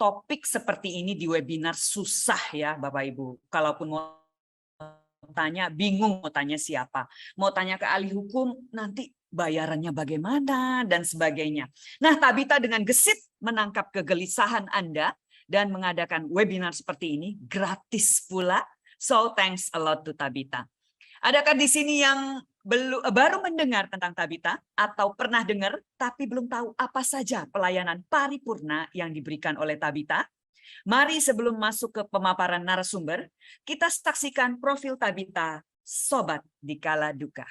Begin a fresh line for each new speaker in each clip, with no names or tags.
topik seperti ini di webinar susah ya Bapak Ibu. Kalaupun mau tanya, bingung mau tanya siapa. Mau tanya ke ahli hukum, nanti bayarannya bagaimana, dan sebagainya. Nah, Tabita dengan gesit menangkap kegelisahan Anda dan mengadakan webinar seperti ini, gratis pula. So, thanks a lot to Tabita. Adakah di sini yang baru mendengar tentang Tabita atau pernah dengar tapi belum tahu apa saja pelayanan paripurna yang diberikan oleh Tabita? Mari sebelum masuk ke pemaparan narasumber, kita saksikan profil Tabita, Sobat di Kala Duka.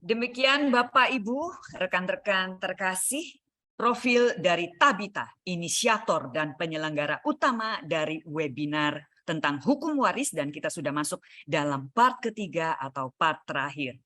Demikian Bapak Ibu, rekan-rekan terkasih, profil dari Tabita, inisiator dan penyelenggara utama dari webinar tentang hukum waris, dan kita sudah masuk dalam part ketiga atau part terakhir.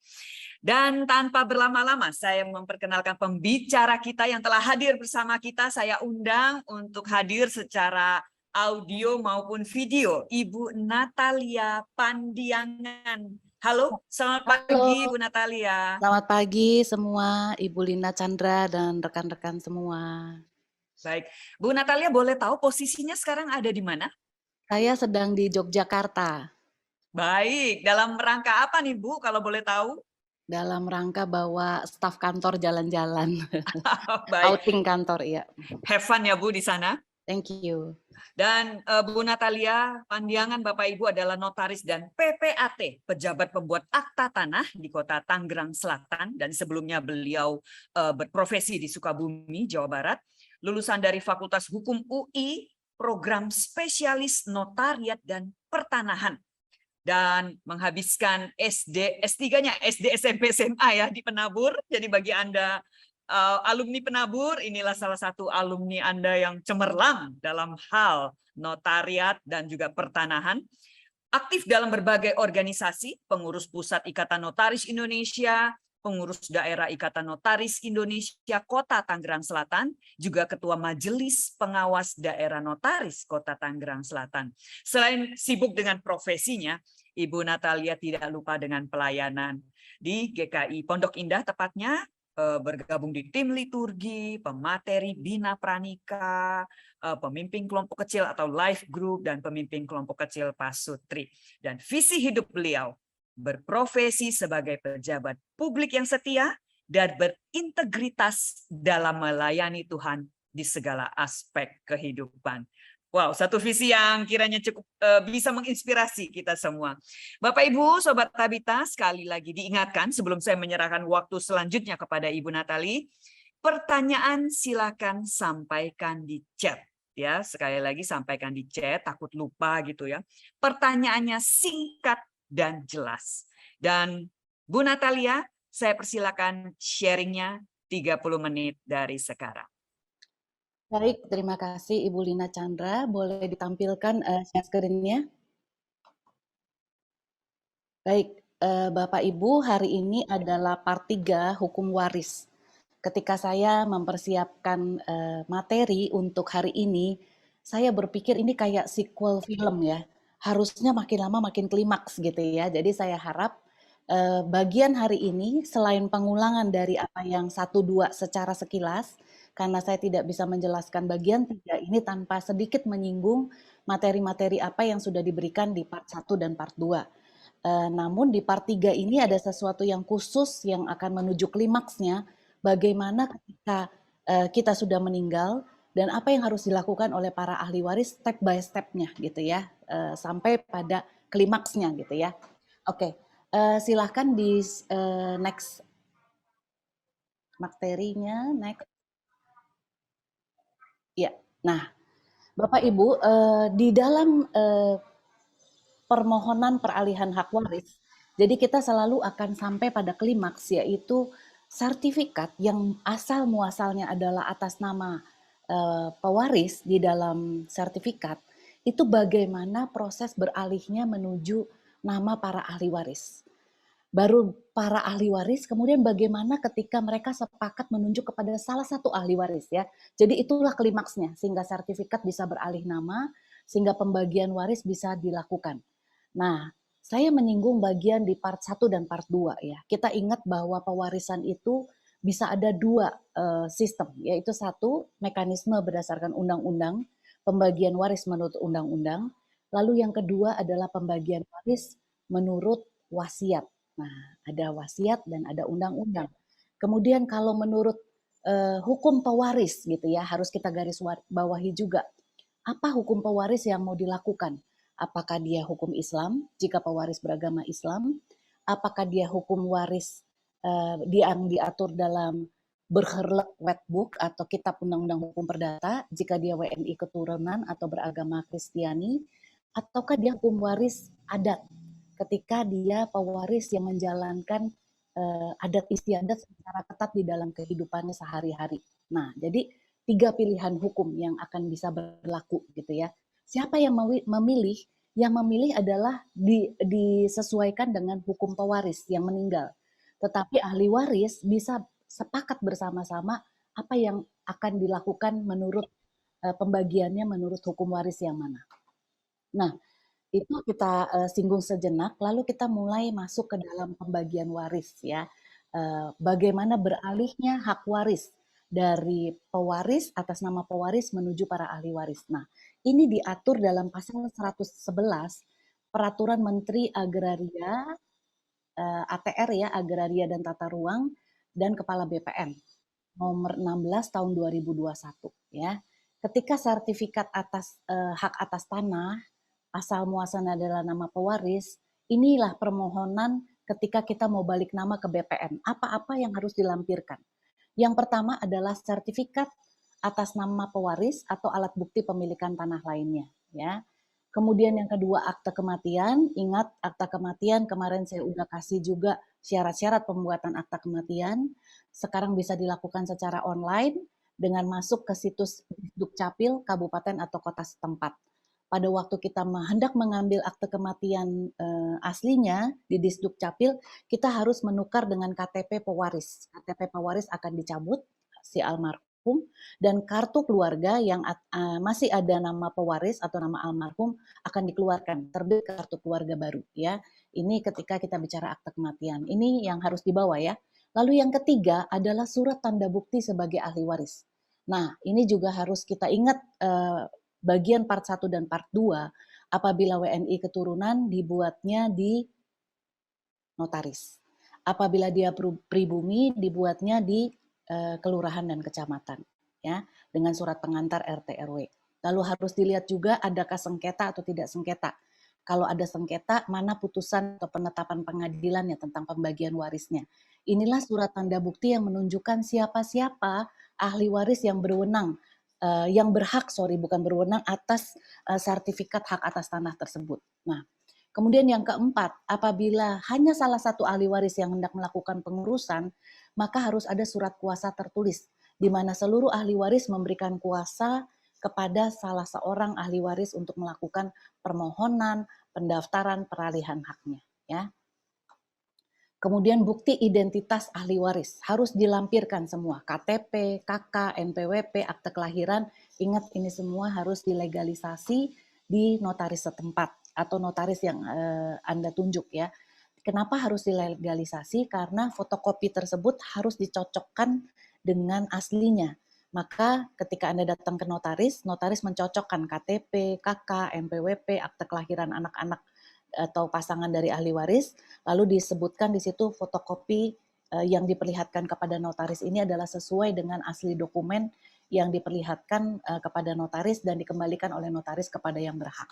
Dan tanpa berlama-lama, saya memperkenalkan pembicara kita yang telah hadir bersama kita. Saya undang untuk hadir secara audio maupun video, Ibu Natalia Pandiangan. Halo, selamat pagi Bu Natalia.
Selamat pagi semua, Ibu Lina Chandra dan rekan-rekan semua.
Baik, Bu Natalia boleh tahu posisinya sekarang ada di mana?
Saya sedang di Yogyakarta.
Baik, dalam rangka apa nih Bu kalau boleh tahu?
Dalam rangka bawa staf kantor jalan-jalan.
Baik.
Outing kantor, iya.
Have fun ya Bu di sana.
Thank you.
Dan Bu Natalia Pandiangan, Bapak Ibu adalah notaris dan PPAT, pejabat pembuat akta tanah di Kota Tangerang Selatan, dan sebelumnya beliau berprofesi di Sukabumi, Jawa Barat. Lulusan dari Fakultas Hukum UI, program spesialis notariat dan pertanahan, dan menghabiskan SD, S3-nya SD, SMP, SMA ya di Penabur. Jadi bagi Anda alumni Penabur, inilah salah satu alumni Anda yang cemerlang dalam hal notariat dan juga pertanahan. Aktif dalam berbagai organisasi, pengurus Pusat Ikatan Notaris Indonesia, pengurus daerah Ikatan Notaris Indonesia Kota Tangerang Selatan, juga Ketua Majelis Pengawas Daerah Notaris Kota Tangerang Selatan. Selain sibuk dengan profesinya, Ibu Natalia tidak lupa dengan pelayanan di GKI Pondok Indah, tepatnya bergabung di tim liturgi, pemateri Bina Pranika, pemimpin kelompok kecil atau life group, dan pemimpin kelompok kecil Pasutri. Dan visi hidup beliau berprofesi sebagai pejabat publik yang setia dan berintegritas dalam melayani Tuhan di segala aspek kehidupan. Wow, satu visi yang kiranya cukup bisa menginspirasi kita semua. Bapak Ibu, Sobat Tabita, sekali lagi diingatkan sebelum saya menyerahkan waktu selanjutnya kepada Ibu Natali, pertanyaan silakan sampaikan di chat. Ya, sekali lagi sampaikan di chat, takut lupa gitu ya. Pertanyaannya singkat dan jelas. Dan Bu Natalia, saya persilakan sharingnya 30 menit dari sekarang.
Baik, terima kasih Ibu Lina Chandra. Boleh ditampilkan share screen-nya? Baik, Bapak Ibu, hari ini adalah part 3 hukum waris. Ketika saya mempersiapkan materi untuk hari ini, saya berpikir ini kayak sequel film ya. Harusnya makin lama makin klimaks gitu ya. Jadi saya harap bagian hari ini selain pengulangan dari apa yang 1-2 secara sekilas, karena saya tidak bisa menjelaskan bagian 3 ini tanpa sedikit menyinggung materi-materi apa yang sudah diberikan di part 1 dan part 2. Namun di part 3 ini ada sesuatu yang khusus yang akan menuju klimaksnya, bagaimana ketika kita sudah meninggal dan apa yang harus dilakukan oleh para ahli waris step by step-nya gitu ya, sampai pada klimaksnya gitu ya. Oke, silahkan di next materinya, next. Ya, nah Bapak Ibu, di dalam permohonan peralihan hak waris, jadi kita selalu akan sampai pada klimaks, yaitu sertifikat yang asal muasalnya adalah atas nama pewaris di dalam sertifikat, itu bagaimana proses beralihnya menuju nama para ahli waris. Baru para ahli waris, kemudian bagaimana ketika mereka sepakat menunjuk kepada salah satu ahli waris ya. Jadi itulah klimaksnya, sehingga sertifikat bisa beralih nama, sehingga pembagian waris bisa dilakukan. Nah, saya menyinggung bagian di part 1 dan part 2 ya. Kita ingat bahwa pewarisan itu bisa ada 2 sistem, yaitu 1 mekanisme berdasarkan undang-undang, pembagian waris menurut undang-undang, lalu yang kedua adalah pembagian waris menurut wasiat. Nah, ada wasiat dan ada undang-undang. Kemudian kalau menurut hukum pewaris gitu ya, harus kita garis bawahi juga. Apa hukum pewaris yang mau dilakukan? Apakah dia hukum Islam jika pewaris beragama Islam? Apakah dia hukum waris yang diatur dalam Burgerlijk Wetboek atau Kitab Undang-Undang Hukum Perdata jika dia WNI keturunan atau beragama Kristiani? Ataukah dia hukum waris adat ketika dia pewaris yang menjalankan adat istiadat secara ketat di dalam kehidupannya sehari-hari. Nah, jadi 3 pilihan hukum yang akan bisa berlaku gitu ya. Siapa yang memilih? Yang memilih adalah disesuaikan dengan hukum pewaris yang meninggal. Tetapi ahli waris bisa sepakat bersama-sama apa yang akan dilakukan menurut pembagiannya menurut hukum waris yang mana. Nah, itu kita singgung sejenak, lalu kita mulai masuk ke dalam pembagian waris ya. Bagaimana beralihnya hak waris dari pewaris atas nama pewaris menuju para ahli waris. Nah, ini diatur dalam pasal 111 Peraturan Menteri Agraria ATR ya, Agraria dan Tata Ruang dan Kepala BPN nomor 16 tahun 2021 ya. Ketika sertifikat atas hak atas tanah asal muasalnya adalah nama pewaris, inilah permohonan ketika kita mau balik nama ke BPN. Apa-apa yang harus dilampirkan? Yang pertama adalah sertifikat atas nama pewaris atau alat bukti pemilikan tanah lainnya. Ya. Kemudian yang kedua akte kematian. Ingat akte kematian kemarin saya udah kasih juga syarat-syarat pembuatan akte kematian. Sekarang bisa dilakukan secara online dengan masuk ke situs Dukcapil Kabupaten atau Kota setempat. pada waktu kita hendak mengambil akte kematian aslinya di Disduk Capil, kita harus menukar dengan KTP pewaris. KTP pewaris akan dicabut si almarhum, dan kartu keluarga yang masih ada nama pewaris atau nama almarhum akan dikeluarkan, terbit kartu keluarga baru ya. Ini ketika kita bicara akte kematian. Ini yang harus dibawa ya. Lalu yang ketiga adalah surat tanda bukti sebagai ahli waris. Nah, ini juga harus kita ingat bagian part 1 dan part 2, apabila WNI keturunan dibuatnya di notaris. Apabila dia pribumi dibuatnya di kelurahan dan kecamatan ya, dengan surat pengantar RT RW. Lalu harus dilihat juga adakah sengketa atau tidak sengketa. Kalau ada sengketa, mana putusan atau penetapan pengadilannya tentang pembagian warisnya. Inilah surat tanda bukti yang menunjukkan siapa-siapa ahli waris yang berwenang, yang berhak, bukan berwenang atas sertifikat hak atas tanah tersebut. Nah, kemudian yang keempat, apabila hanya salah satu ahli waris yang hendak melakukan pengurusan, maka harus ada surat kuasa tertulis, di mana seluruh ahli waris memberikan kuasa kepada salah seorang ahli waris untuk melakukan permohonan, pendaftaran, peralihan haknya. Ya. Kemudian bukti identitas ahli waris harus dilampirkan semua, KTP, KK, NPWP, akte kelahiran. Ingat ini semua harus dilegalisasi di notaris setempat atau notaris yang Anda tunjuk ya. Kenapa harus dilegalisasi? Karena fotokopi tersebut harus dicocokkan dengan aslinya. Maka ketika Anda datang ke notaris, notaris mencocokkan KTP, KK, NPWP, akte kelahiran anak-anak atau pasangan dari ahli waris, lalu disebutkan di situ fotokopi yang diperlihatkan kepada notaris ini adalah sesuai dengan asli dokumen yang diperlihatkan kepada notaris dan dikembalikan oleh notaris kepada yang berhak.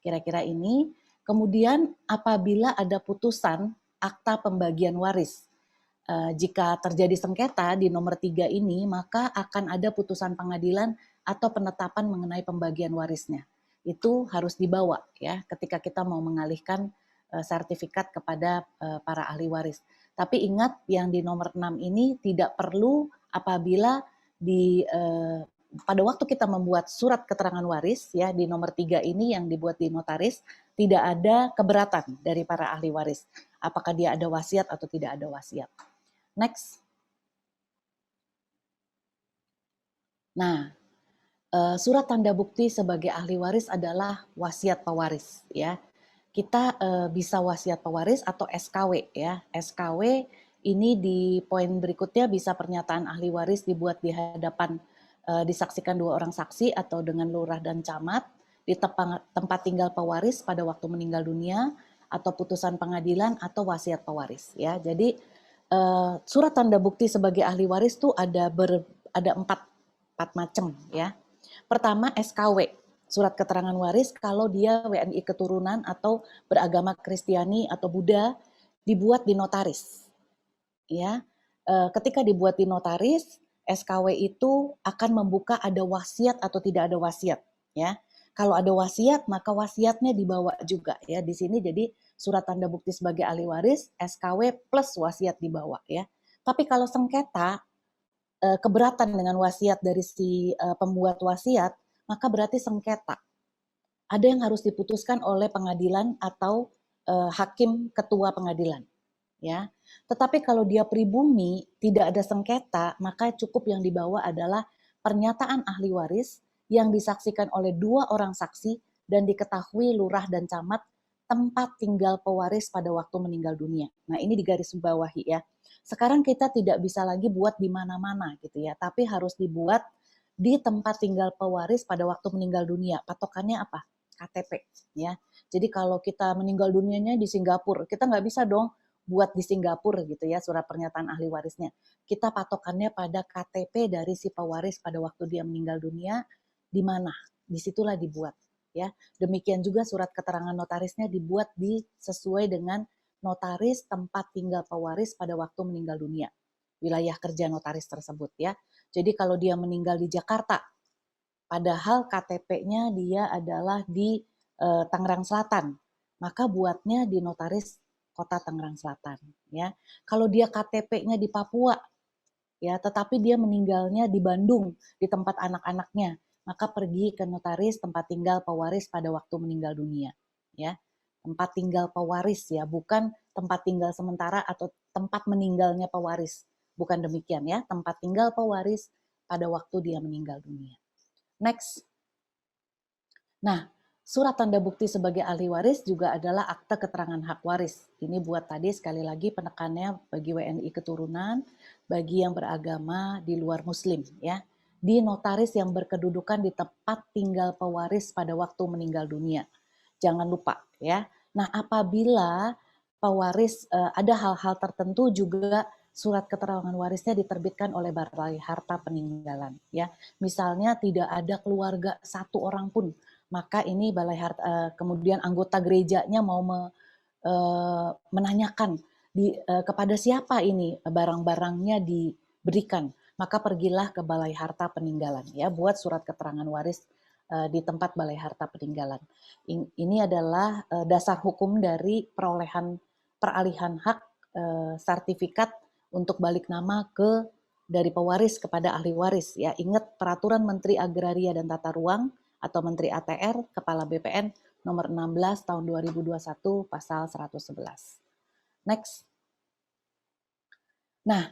Kira-kira ini. Kemudian apabila ada putusan akta pembagian waris, jika terjadi sengketa di nomor 3 ini, maka akan ada putusan pengadilan atau penetapan mengenai pembagian warisnya. Itu harus dibawa ya ketika kita mau mengalihkan sertifikat kepada para ahli waris. Tapi ingat yang di nomor 6 ini tidak perlu apabila pada waktu kita membuat surat keterangan waris ya di nomor 3 ini yang dibuat di notaris, tidak ada keberatan dari para ahli waris. Apakah dia ada wasiat atau tidak ada wasiat. Next. Nah, surat tanda bukti sebagai ahli waris adalah wasiat pewaris ya. Kita bisa wasiat pewaris atau SKW ya. SKW ini di poin berikutnya bisa pernyataan ahli waris dibuat di hadapan disaksikan 2 orang saksi atau dengan lurah dan camat di tempat tinggal pewaris pada waktu meninggal dunia atau putusan pengadilan atau wasiat pewaris ya. Jadi surat tanda bukti sebagai ahli waris tuh ada 4 macam ya. Pertama SKW, surat keterangan waris kalau dia WNI keturunan atau beragama Kristiani atau Buddha dibuat di notaris. Ya. Ketika dibuat di notaris, SKW itu akan membuka ada wasiat atau tidak ada wasiat ya. Kalau ada wasiat, maka wasiatnya dibawa juga ya di sini. Jadi surat tanda bukti sebagai ahli waris, SKW plus wasiat dibawa ya. Tapi kalau sengketa keberatan dengan wasiat dari si pembuat wasiat, maka berarti sengketa. Ada yang harus diputuskan oleh pengadilan atau hakim ketua pengadilan. Ya. Tetapi kalau dia pribumi, tidak ada sengketa, maka cukup yang dibawa adalah pernyataan ahli waris yang disaksikan oleh 2 orang saksi dan diketahui lurah dan camat tempat tinggal pewaris pada waktu meninggal dunia. Nah, ini digarisbawahi ya. Sekarang kita tidak bisa lagi buat di mana-mana gitu ya, tapi harus dibuat di tempat tinggal pewaris pada waktu meninggal dunia. Patokannya apa? KTP ya. Jadi kalau kita meninggal dunianya di Singapura, kita nggak bisa dong buat di Singapura gitu ya surat pernyataan ahli warisnya. Kita patokannya pada KTP dari si pewaris pada waktu dia meninggal dunia di mana? Disitulah dibuat ya. Demikian juga surat keterangan notarisnya dibuat sesuai dengan notaris tempat tinggal pewaris pada waktu meninggal dunia. Wilayah kerja notaris tersebut ya. Jadi kalau dia meninggal di Jakarta, padahal KTP-nya dia adalah di Tangerang Selatan, maka buatnya di notaris Kota Tangerang Selatan ya. Kalau dia KTP-nya di Papua ya, tetapi dia meninggalnya di Bandung di tempat anak-anaknya, maka pergi ke notaris tempat tinggal pewaris pada waktu meninggal dunia. Ya, tempat tinggal pewaris ya, bukan tempat tinggal sementara atau tempat meninggalnya pewaris. Bukan demikian ya, tempat tinggal pewaris pada waktu dia meninggal dunia. Next. Nah, surat tanda bukti sebagai ahli waris juga adalah akte keterangan hak waris. Ini buat tadi sekali lagi penekannya bagi WNI keturunan, bagi yang beragama di luar muslim ya. Di notaris yang berkedudukan di tempat tinggal pewaris pada waktu meninggal dunia. Jangan lupa ya. Nah, apabila pewaris ada hal-hal tertentu juga surat keterangan warisnya diterbitkan oleh Balai Harta Peninggalan ya. Misalnya tidak ada keluarga satu orang pun, maka ini Balai Harta kemudian anggota gerejanya mau menanyakan kepada siapa ini barang-barangnya diberikan, maka pergilah ke Balai Harta Peninggalan ya buat surat keterangan waris di tempat Balai Harta Peninggalan. Ini adalah dasar hukum dari perolehan peralihan hak sertifikat untuk balik nama dari pewaris kepada ahli waris ya. Ingat peraturan Menteri Agraria dan Tata Ruang atau Menteri ATR Kepala BPN nomor 16 tahun 2021 pasal 111. Next. Nah,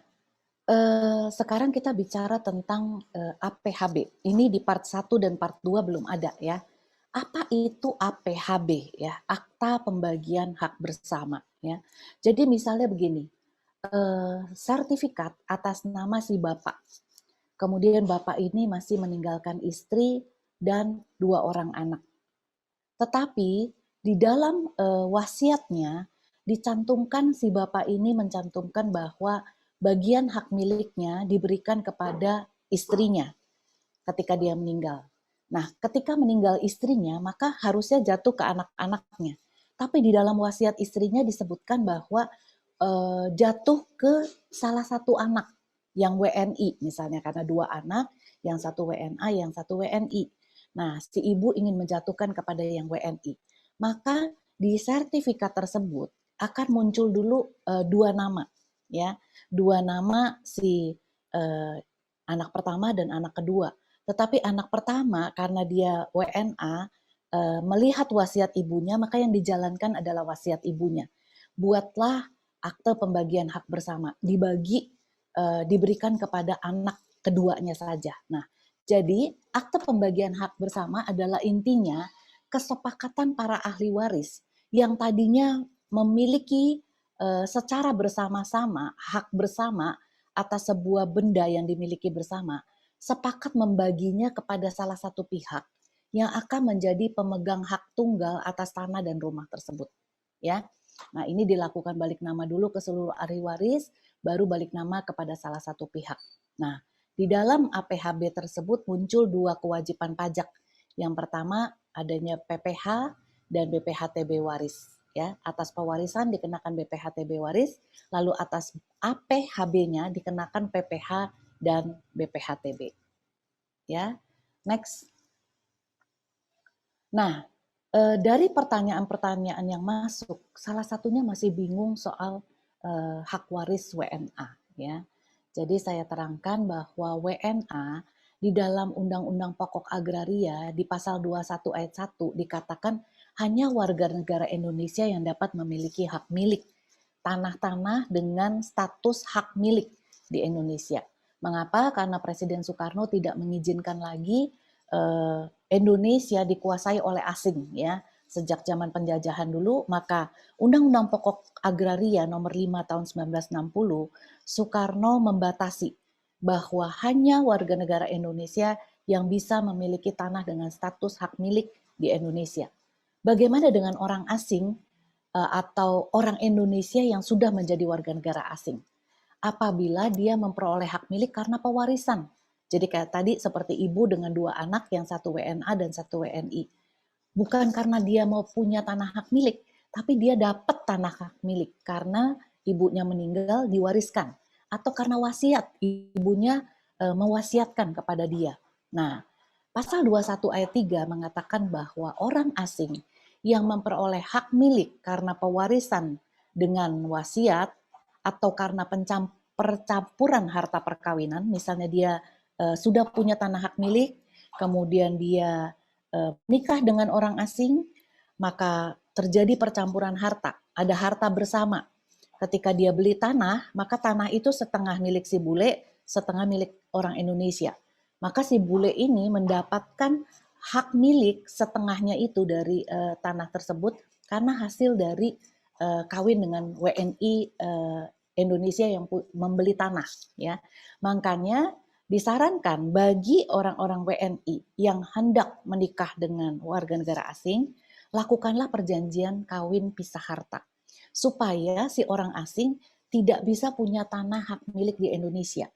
sekarang kita bicara tentang APHB. Ini di part 1 dan part 2 belum ada ya. Apa itu APHB ya? Akta Pembagian Hak Bersama ya. Jadi misalnya begini, sertifikat atas nama si bapak. Kemudian bapak ini masih meninggalkan istri dan 2 orang anak. Tetapi di dalam wasiatnya dicantumkan si bapak ini mencantumkan bahwa bagian hak miliknya diberikan kepada istrinya ketika dia meninggal. Nah, ketika meninggal istrinya, maka harusnya jatuh ke anak-anaknya. Tapi di dalam wasiat istrinya disebutkan bahwa jatuh ke salah satu anak yang WNI, misalnya karena 2 anak, yang satu WNA, yang satu WNI. Nah, si ibu ingin menjatuhkan kepada yang WNI. Maka di sertifikat tersebut akan muncul dulu 2 nama, ya, 2 nama si anak pertama dan anak kedua. Tetapi anak pertama karena dia WNA melihat wasiat ibunya, maka yang dijalankan adalah wasiat ibunya. Buatlah akte pembagian hak bersama, diberikan kepada anak keduanya saja. Nah, jadi akte pembagian hak bersama adalah intinya kesepakatan para ahli waris yang tadinya memiliki secara bersama-sama hak bersama atas sebuah benda yang dimiliki bersama, sepakat membaginya kepada salah satu pihak yang akan menjadi pemegang hak tunggal atas tanah dan rumah tersebut. Ya, nah ini dilakukan balik nama dulu ke seluruh ahli waris, baru balik nama kepada salah satu pihak. Nah, di dalam APHB tersebut muncul 2 kewajiban pajak. Yang pertama adanya PPH dan BPHTB waris. Ya, atas pewarisan dikenakan BPHTB waris, lalu atas APHB-nya dikenakan PPH dan BPHTB. Ya, next. Nah, dari pertanyaan-pertanyaan yang masuk, salah satunya masih bingung soal hak waris WNA. Ya, jadi saya terangkan bahwa WNA di dalam Undang-Undang Pokok Agraria di pasal 21 ayat 1 dikatakan hanya warga negara Indonesia yang dapat memiliki hak milik tanah-tanah dengan status hak milik di Indonesia. Mengapa? Karena Presiden Soekarno tidak mengizinkan lagi Indonesia dikuasai oleh asing ya. Sejak zaman penjajahan dulu, maka Undang-Undang Pokok Agraria nomor 5 tahun 1960, Soekarno membatasi bahwa hanya warga negara Indonesia yang bisa memiliki tanah dengan status hak milik di Indonesia. Bagaimana dengan orang asing atau orang Indonesia yang sudah menjadi warga negara asing? Apabila dia memperoleh hak milik karena pewarisan. Jadi kayak tadi seperti ibu dengan 2 anak yang satu WNA dan satu WNI. Bukan karena dia mau punya tanah hak milik, tapi dia dapat tanah hak milik karena ibunya meninggal diwariskan atau karena wasiat ibunya mewasiatkan kepada dia. Nah, pasal 21 ayat 3 mengatakan bahwa orang asing yang memperoleh hak milik karena pewarisan dengan wasiat atau karena percampuran harta perkawinan, misalnya dia sudah punya tanah hak milik, kemudian dia menikah dengan orang asing, maka terjadi percampuran harta, ada harta bersama. Ketika dia beli tanah, maka tanah itu setengah milik si bule, setengah milik orang Indonesia. Maka si bule ini mendapatkan hak milik setengahnya itu dari tanah tersebut karena hasil dari kawin dengan WNI Indonesia yang membeli tanah, ya. Makanya disarankan bagi orang-orang WNI yang hendak menikah dengan warga negara asing, lakukanlah perjanjian kawin pisah harta supaya si orang asing tidak bisa punya tanah hak milik di Indonesia.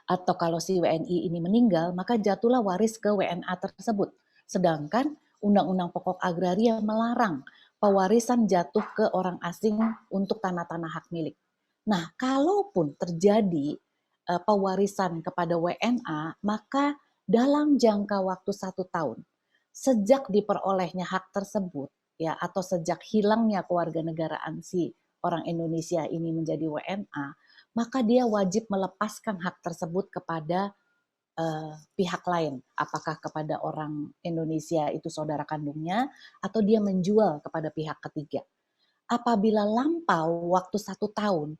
Atau kalau si WNI ini meninggal, maka jatuhlah waris ke WNA tersebut. Sedangkan Undang-Undang Pokok Agraria melarang pewarisan jatuh ke orang asing untuk tanah-tanah hak milik. Nah, kalaupun terjadi pewarisan kepada WNA, maka dalam jangka waktu 1 tahun, sejak diperolehnya hak tersebut, ya, atau sejak hilangnya kewarganegaraan si orang Indonesia ini menjadi WNA, maka dia wajib melepaskan hak tersebut kepada pihak lain, apakah kepada orang Indonesia itu saudara kandungnya, atau dia menjual kepada pihak ketiga. Apabila lampau waktu 1 tahun,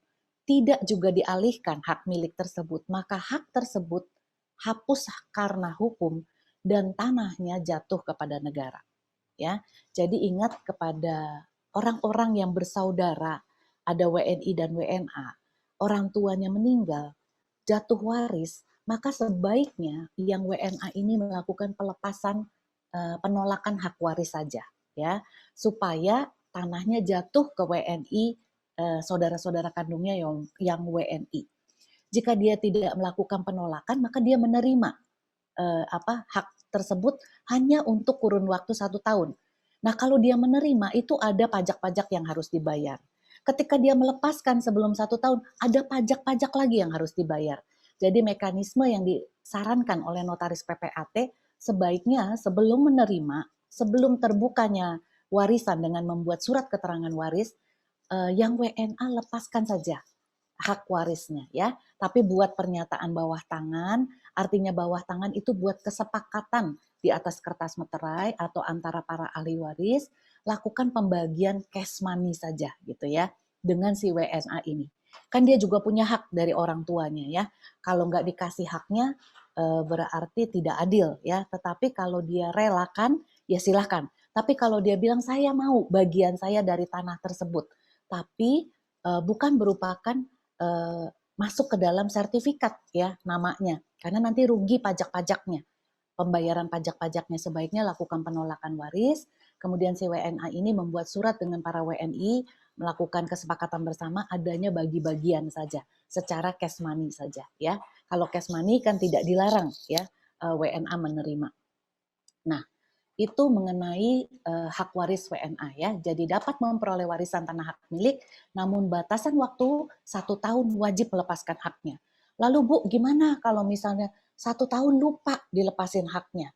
tidak juga dialihkan hak milik tersebut, maka hak tersebut hapus karena hukum dan tanahnya jatuh kepada negara. Ya, jadi ingat kepada orang-orang yang bersaudara, ada WNI dan WNA, orang tuanya meninggal, jatuh waris, maka sebaiknya yang WNA ini melakukan pelepasan penolakan hak waris saja, ya, supaya tanahnya jatuh ke WNI saudara-saudara kandungnya yang WNI. Jika dia tidak melakukan penolakan, maka dia menerima hak tersebut hanya untuk kurun waktu 1 tahun. Nah, kalau dia menerima itu ada pajak-pajak yang harus dibayar. Ketika dia melepaskan sebelum 1 tahun, ada pajak-pajak lagi yang harus dibayar. Jadi mekanisme yang disarankan oleh notaris PPAT sebaiknya sebelum menerima, sebelum terbukanya warisan dengan membuat surat keterangan waris, yang WNA lepaskan saja hak warisnya, ya. Tapi buat pernyataan bawah tangan, artinya bawah tangan itu buat kesepakatan di atas kertas meterai atau antara para ahli waris, lakukan pembagian cash money saja gitu ya dengan si WNA ini. Kan dia juga punya hak dari orang tuanya ya. Kalau nggak dikasih haknya berarti tidak adil ya. Tetapi kalau dia relakan ya silahkan. Tapi kalau dia bilang saya mau bagian saya dari tanah tersebut, tapi bukan merupakan masuk ke dalam sertifikat ya namanya, karena nanti rugi pajak-pajaknya, pembayaran pajak-pajaknya. Sebaiknya lakukan penolakan waris, kemudian si WNA ini membuat surat dengan para WNI, melakukan kesepakatan bersama adanya bagi-bagian saja, secara cash money saja ya. Kalau cash money kan tidak dilarang ya WNA menerima. Nah, itu mengenai hak waris WNA ya. Jadi dapat memperoleh warisan tanah hak milik, namun batasan waktu 1 tahun wajib melepaskan haknya. Lalu Bu, gimana kalau misalnya 1 tahun lupa dilepasin haknya?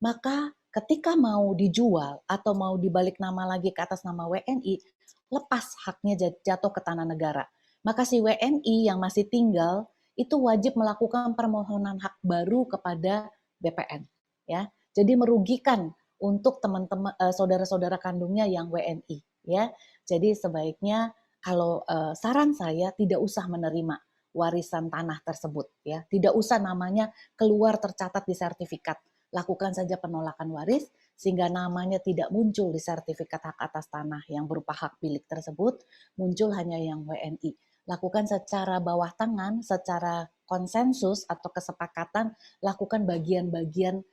Maka ketika mau dijual atau mau dibalik nama lagi ke atas nama WNI, lepas haknya jatuh ke tanah negara. Maka si WNI yang masih tinggal itu wajib melakukan permohonan hak baru kepada BPN. Ya, jadi merugikan untuk teman-teman saudara-saudara kandungnya yang WNI. Ya, jadi sebaiknya kalau saran saya tidak usah menerima warisan tanah tersebut. Ya, tidak usah namanya keluar tercatat di sertifikat. Lakukan saja penolakan waris sehingga namanya tidak muncul di sertifikat hak atas tanah yang berupa hak milik tersebut, muncul hanya yang WNI. Lakukan secara bawah tangan, secara konsensus atau kesepakatan, lakukan bagian-bagian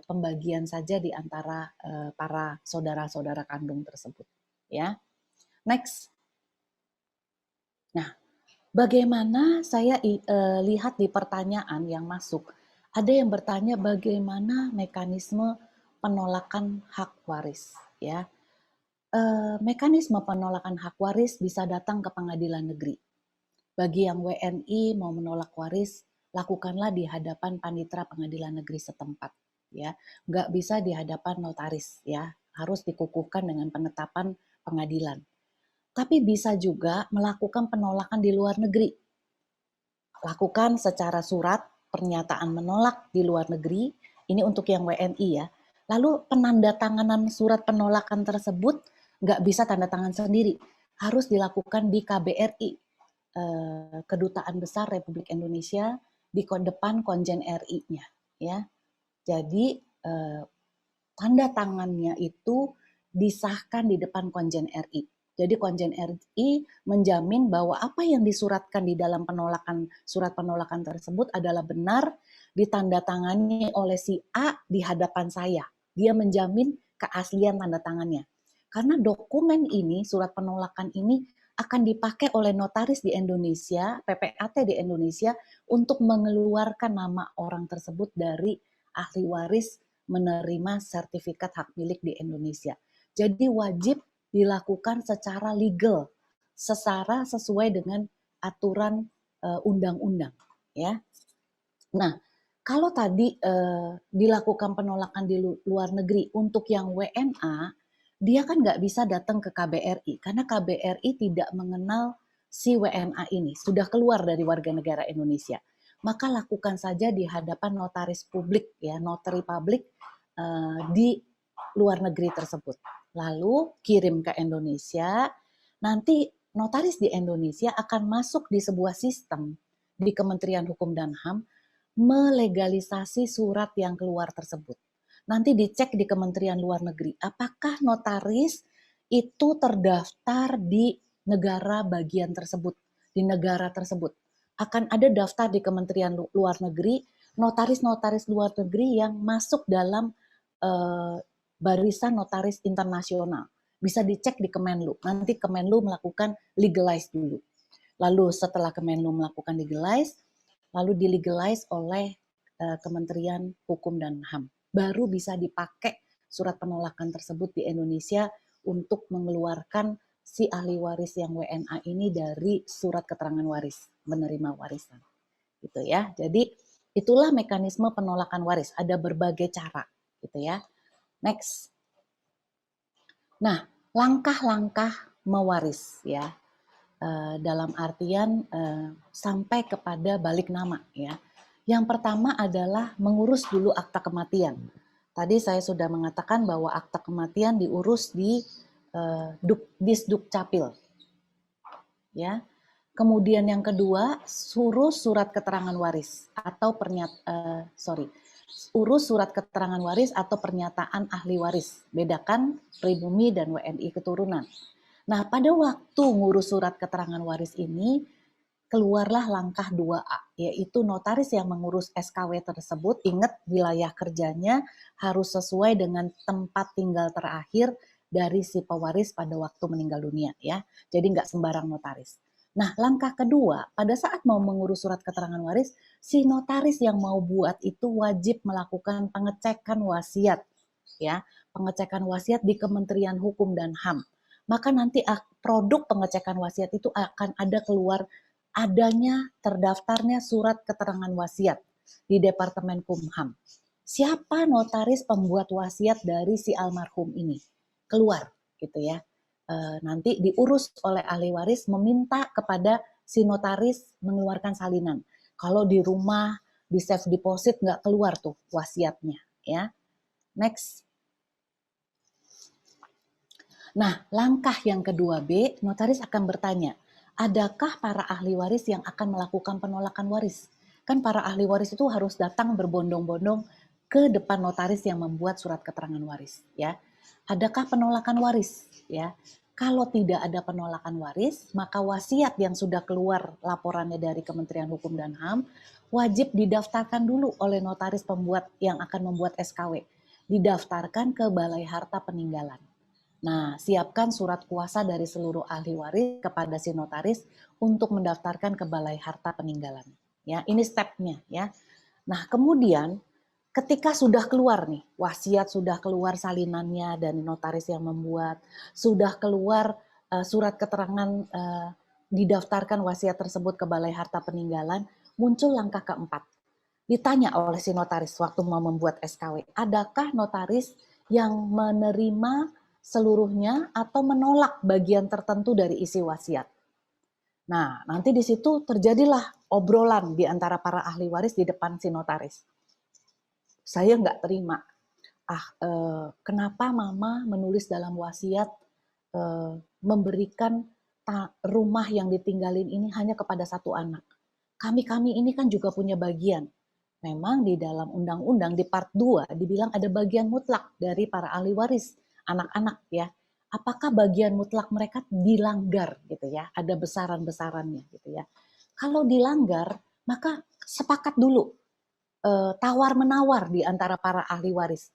pembagian saja di antara para saudara-saudara kandung tersebut. Ya, next. Nah, bagaimana saya lihat di pertanyaan yang masuk, ada yang bertanya bagaimana mekanisme penolakan hak waris. Ya, mekanisme penolakan hak waris bisa datang ke pengadilan negeri. Bagi yang WNI mau menolak waris, lakukanlah di hadapan panitera pengadilan negeri setempat. Ya, nggak bisa di hadapan notaris. Ya, harus dikukuhkan dengan penetapan pengadilan. Tapi bisa juga melakukan penolakan di luar negeri. Lakukan secara surat pernyataan menolak di luar negeri Ini untuk yang WNI ya. Lalu penandatanganan surat penolakan tersebut nggak bisa tanda tangan sendiri, harus dilakukan di KBRI, Kedutaan Besar Republik Indonesia, di depan Konjen RI-nya ya. Jadi tanda tangannya itu disahkan di depan Konjen RI. Jadi Konjen RI menjamin bahwa apa yang disuratkan di dalam surat penolakan tersebut adalah benar, ditandatangani oleh si A di hadapan saya. Dia menjamin keaslian tanda tangannya. Karena dokumen ini, surat penolakan ini akan dipakai oleh notaris di Indonesia, PPAT di Indonesia, untuk mengeluarkan nama orang tersebut dari ahli waris menerima sertifikat hak milik di Indonesia. Jadi wajib dilakukan secara legal, sesuai dengan aturan undang-undang, ya. Nah, kalau tadi dilakukan penolakan di luar negeri untuk yang WNA, dia kan nggak bisa datang ke KBRI karena KBRI tidak mengenal si WNA ini, sudah keluar dari warga negara Indonesia. Maka lakukan saja di hadapan notaris publik, ya, notary publik di luar negeri tersebut. Lalu kirim ke Indonesia, nanti notaris di Indonesia akan masuk di sebuah sistem di Kementerian Hukum dan HAM melegalisasi surat yang keluar tersebut. Nanti dicek di Kementerian Luar Negeri, apakah notaris itu terdaftar di negara bagian tersebut, di negara tersebut. Akan ada daftar di Kementerian Luar Negeri, notaris-notaris luar negeri yang masuk dalam barisan notaris internasional. Bisa dicek di Kemenlu. Nanti Kemenlu melakukan legalize dulu. Lalu setelah Kemenlu melakukan legalize, lalu dilegalize oleh Kementerian Hukum dan HAM. Baru bisa dipakai surat penolakan tersebut di Indonesia untuk mengeluarkan si ahli waris yang WNA ini dari surat keterangan waris, menerima warisan. Gitu ya. Jadi itulah mekanisme penolakan waris. Ada berbagai cara, gitu ya. Next. Nah, langkah-langkah mewaris ya. Dalam artian sampai kepada balik nama ya. Yang pertama adalah mengurus dulu akta kematian. Tadi saya sudah mengatakan bahwa akta kematian diurus di Disduk Capil. Ya. Kemudian yang kedua, urus surat keterangan waris atau urus surat keterangan waris atau pernyataan ahli waris. Bedakan pribumi dan WNI keturunan. Nah, pada waktu ngurus surat keterangan waris ini, keluarlah langkah 2A, yaitu notaris yang mengurus SKW tersebut, ingat wilayah kerjanya harus sesuai dengan tempat tinggal terakhir dari si pewaris pada waktu meninggal dunia, ya. Jadi nggak sembarang notaris. Nah, langkah kedua, pada saat mau mengurus surat keterangan waris, si notaris yang mau buat itu wajib melakukan pengecekan wasiat, ya, pengecekan wasiat di Kementerian Hukum dan HAM. Maka nanti produk pengecekan wasiat itu akan ada keluar adanya terdaftarnya surat keterangan wasiat di Departemen Kumham. Siapa notaris pembuat wasiat dari si almarhum ini? Keluar gitu ya. Nanti diurus oleh ahli waris meminta kepada si notaris mengeluarkan salinan. Kalau di rumah di safe deposit nggak keluar tuh wasiatnya ya. Next. Nah, langkah yang kedua B, notaris akan bertanya, adakah para ahli waris yang akan melakukan penolakan waris? Kan para ahli waris itu harus datang berbondong-bondong ke depan notaris yang membuat surat keterangan waris, ya. Adakah penolakan waris, ya? Kalau tidak ada penolakan waris, maka wasiat yang sudah keluar laporannya dari Kementerian Hukum dan HAM wajib didaftarkan dulu oleh notaris pembuat yang akan membuat SKW. Didaftarkan ke Balai Harta Peninggalan. Nah, siapkan surat kuasa dari seluruh ahli waris kepada si notaris untuk mendaftarkan ke Balai Harta Peninggalan. Ya, ini stepnya ya. Nah, kemudian ketika sudah keluar nih, wasiat sudah keluar salinannya dan notaris yang membuat, sudah keluar surat keterangan didaftarkan wasiat tersebut ke Balai Harta Peninggalan, muncul langkah keempat. Ditanya oleh si notaris waktu mau membuat SKW, adakah notaris yang menerima seluruhnya atau menolak bagian tertentu dari isi wasiat. Nah, nanti di situ terjadilah obrolan di antara para ahli waris di depan si notaris. saya nggak terima. Kenapa mama menulis dalam wasiat memberikan rumah yang ditinggalin ini hanya kepada satu anak. Kami ini kan juga punya bagian. Memang di dalam undang-undang di part 2 dibilang ada bagian mutlak dari para ahli waris anak-anak ya. Apakah bagian mutlak mereka dilanggar gitu ya? Ada besaran-besarannya gitu ya. Kalau dilanggar, maka sepakat dulu tawar-menawar di antara para ahli waris.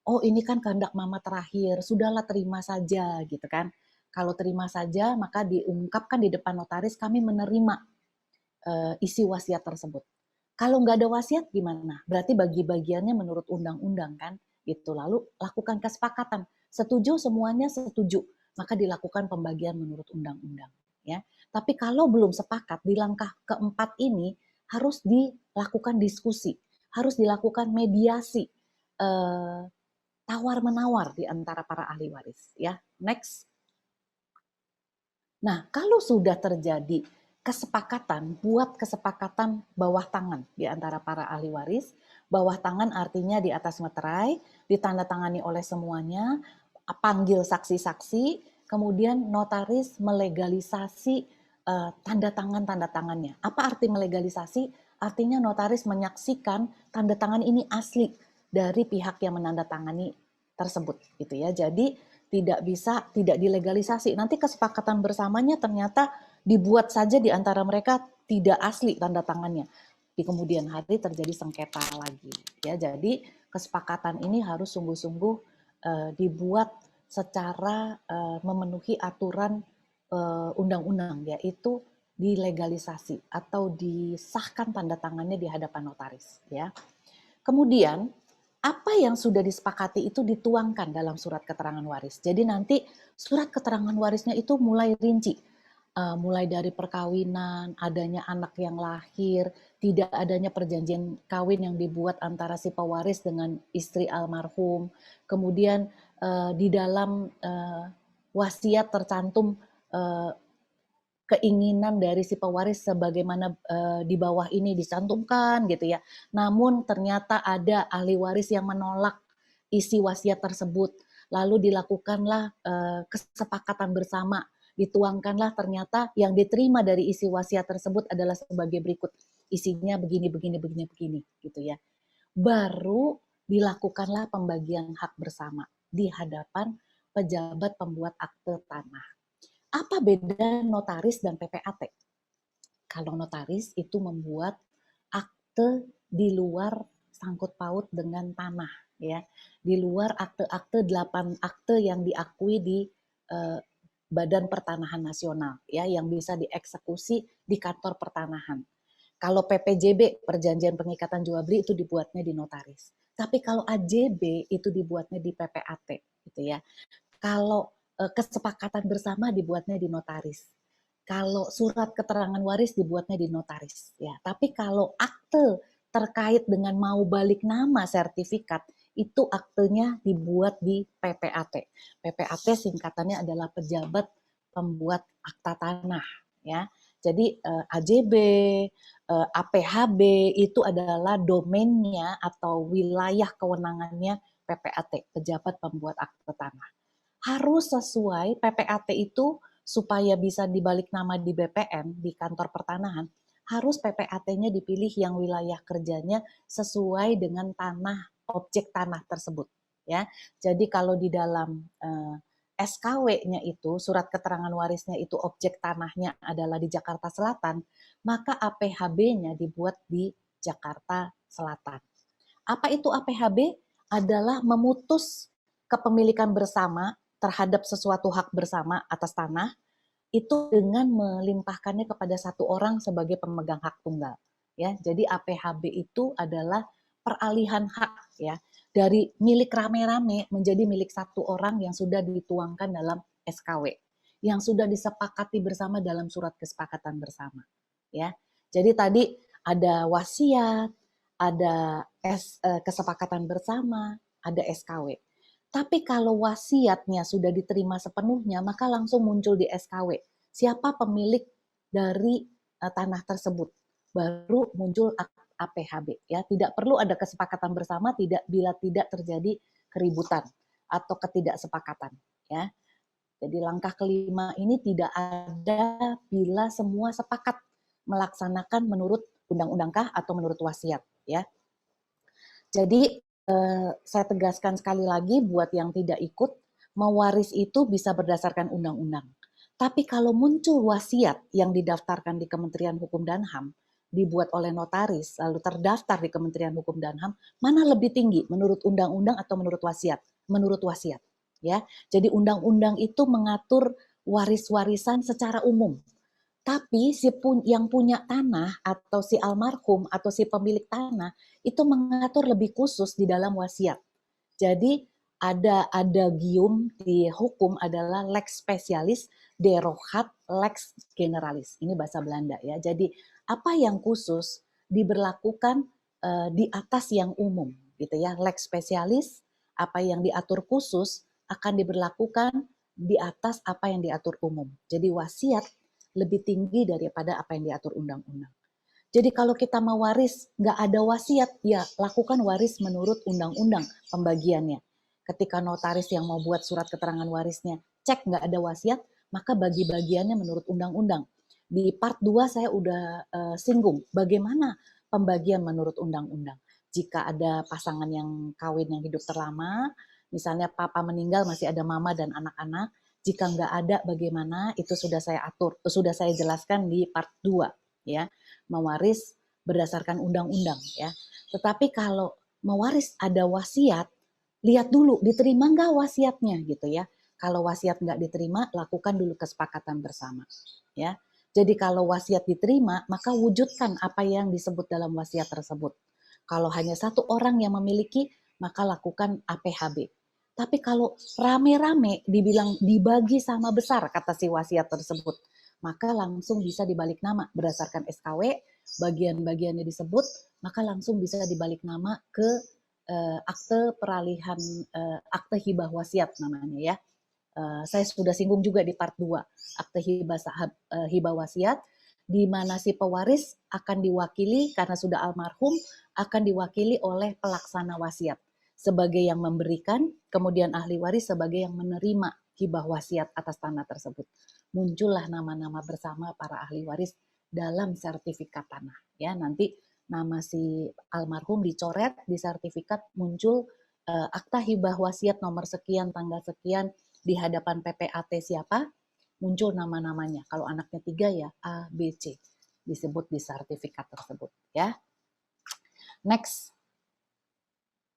Oh, ini kan kehendak mama terakhir, sudahlah terima saja gitu kan. Kalau terima saja, maka diungkapkan di depan notaris kami menerima isi wasiat tersebut. Kalau nggak ada wasiat gimana? Berarti bagi-bagiannya menurut undang-undang kan? Gitu. Lalu lakukan kesepakatan. Setuju semuanya setuju, maka dilakukan pembagian menurut undang-undang. Ya. Tapi kalau belum sepakat di langkah keempat ini harus dilakukan diskusi, harus dilakukan mediasi, tawar menawar di antara para ahli waris. Ya, next. Nah, kalau sudah terjadi kesepakatan, buat kesepakatan bawah tangan di antara para ahli waris. Bawah tangan artinya di atas meterai, ditandatangani oleh semuanya, panggil saksi-saksi, kemudian notaris melegalisasi tanda tangannya. Apa arti melegalisasi? Artinya notaris menyaksikan tanda tangan ini asli dari pihak yang menandatangani tersebut, gitu ya. Jadi tidak dilegalisasi. Nanti kesepakatan bersamanya ternyata dibuat saja di antara mereka tidak asli tanda tangannya. Di kemudian hari terjadi sengketa lagi. Ya, jadi kesepakatan ini harus sungguh-sungguh dibuat secara memenuhi aturan undang-undang, yaitu dilegalisasi atau disahkan tanda tangannya di hadapan notaris. Ya. Kemudian apa yang sudah disepakati itu dituangkan dalam surat keterangan waris. Jadi nanti surat keterangan warisnya itu mulai rinci. Mulai dari perkawinan, adanya anak yang lahir, tidak adanya perjanjian kawin yang dibuat antara si pewaris dengan istri almarhum. Kemudian di dalam wasiat tercantum keinginan dari si pewaris sebagaimana di bawah ini dicantumkan gitu ya. Namun ternyata ada ahli waris yang menolak isi wasiat tersebut. Lalu dilakukanlah kesepakatan bersama, dituangkanlah ternyata yang diterima dari isi wasiat tersebut adalah sebagai berikut. Isinya begini gitu ya. Baru dilakukanlah pembagian hak bersama di hadapan pejabat pembuat akte tanah. Apa beda notaris dan PPAT? Kalau notaris itu membuat akte di luar sangkut paut dengan tanah, ya, di luar akte-akte 8 akte yang diakui di Badan Pertanahan Nasional, ya, yang bisa dieksekusi di kantor pertanahan. Kalau PPJB, Perjanjian Pengikatan Jual Beli, itu dibuatnya di notaris. Tapi kalau AJB itu dibuatnya di PPAT, gitu ya. Kalau kesepakatan bersama dibuatnya di notaris. Kalau surat keterangan waris dibuatnya di notaris. Ya, tapi kalau akte terkait dengan mau balik nama sertifikat itu aktenya dibuat di PPAT. PPAT singkatannya adalah pejabat pembuat akta tanah. Ya, jadi AJB, APHB itu adalah domainnya atau wilayah kewenangannya PPAT, pejabat pembuat akta tanah. Harus sesuai PPAT itu supaya bisa dibalik nama di BPN, di kantor pertanahan, harus PPAT-nya dipilih yang wilayah kerjanya sesuai dengan tanah, objek tanah tersebut. Ya, jadi kalau di dalam SKW-nya itu, surat keterangan warisnya itu objek tanahnya adalah di Jakarta Selatan, maka APHB-nya dibuat di Jakarta Selatan. Apa itu APHB? Adalah memutus kepemilikan bersama terhadap sesuatu hak bersama atas tanah itu dengan melimpahkannya kepada satu orang sebagai pemegang hak tunggal. Ya, jadi APHB itu adalah peralihan hak ya dari milik rame-rame menjadi milik satu orang yang sudah dituangkan dalam SKW, yang sudah disepakati bersama dalam surat kesepakatan bersama. Ya, jadi tadi ada wasiat, ada kesepakatan bersama, ada SKW. Tapi kalau wasiatnya sudah diterima sepenuhnya, maka langsung muncul di SKW. Siapa pemilik dari tanah tersebut? Baru muncul APHB ya. Tidak perlu ada kesepakatan bersama bila tidak terjadi keributan atau ketidaksepakatan ya. Jadi langkah kelima ini tidak ada bila semua sepakat melaksanakan menurut undang-undang kah atau menurut wasiat ya. Jadi saya tegaskan sekali lagi buat yang tidak ikut, mewaris itu bisa berdasarkan undang-undang. Tapi kalau muncul wasiat yang didaftarkan di Kementerian Hukum dan HAM, dibuat oleh notaris, lalu terdaftar di Kementerian Hukum dan HAM, mana lebih tinggi menurut undang-undang atau menurut wasiat? Menurut wasiat. Ya, jadi undang-undang itu mengatur waris-warisan secara umum. Tapi yang punya tanah atau si almarhum atau si pemilik tanah itu mengatur lebih khusus di dalam wasiat. Jadi ada gium di hukum adalah lex specialis derogat lex generalis. Ini bahasa Belanda ya. Jadi apa yang khusus diberlakukan di atas yang umum gitu ya. Lex specialis, apa yang diatur khusus akan diberlakukan di atas apa yang diatur umum. Jadi wasiat lebih tinggi daripada apa yang diatur undang-undang. Jadi kalau kita mau waris, nggak ada wasiat, ya lakukan waris menurut undang-undang pembagiannya. Ketika notaris yang mau buat surat keterangan warisnya cek nggak ada wasiat, maka bagi bagiannya menurut undang-undang. Di part 2 saya udah singgung bagaimana pembagian menurut undang-undang. Jika ada pasangan yang kawin yang hidup terlama, misalnya papa meninggal masih ada mama dan anak-anak, jika nggak ada bagaimana, itu sudah saya atur, sudah saya jelaskan di part 2 ya. Mewaris berdasarkan undang-undang ya. Tetapi kalau mewaris ada wasiat, lihat dulu diterima nggak wasiatnya gitu ya. Kalau wasiat nggak diterima, lakukan dulu kesepakatan bersama ya. Jadi kalau wasiat diterima, maka wujudkan apa yang disebut dalam wasiat tersebut. Kalau hanya satu orang yang memiliki, maka lakukan APHB. Tapi kalau rame-rame dibilang dibagi sama besar kata si wasiat tersebut, maka langsung bisa dibalik nama berdasarkan SKW, bagian-bagiannya disebut, maka langsung bisa dibalik nama ke akte peralihan, akte hibah wasiat namanya ya. Saya sudah singgung juga di part 2, akte hibah wasiat, di mana si pewaris akan diwakili karena sudah almarhum, akan diwakili oleh pelaksana wasiat sebagai yang memberikan, kemudian ahli waris sebagai yang menerima hibah wasiat atas tanah tersebut. Muncullah nama-nama bersama para ahli waris dalam sertifikat tanah. Ya, nanti nama si almarhum dicoret di sertifikat, muncul akta hibah wasiat nomor sekian tanggal sekian di hadapan PPAT siapa, muncul nama-namanya. Kalau anaknya 3 ya A, B, C disebut di sertifikat tersebut ya. Next.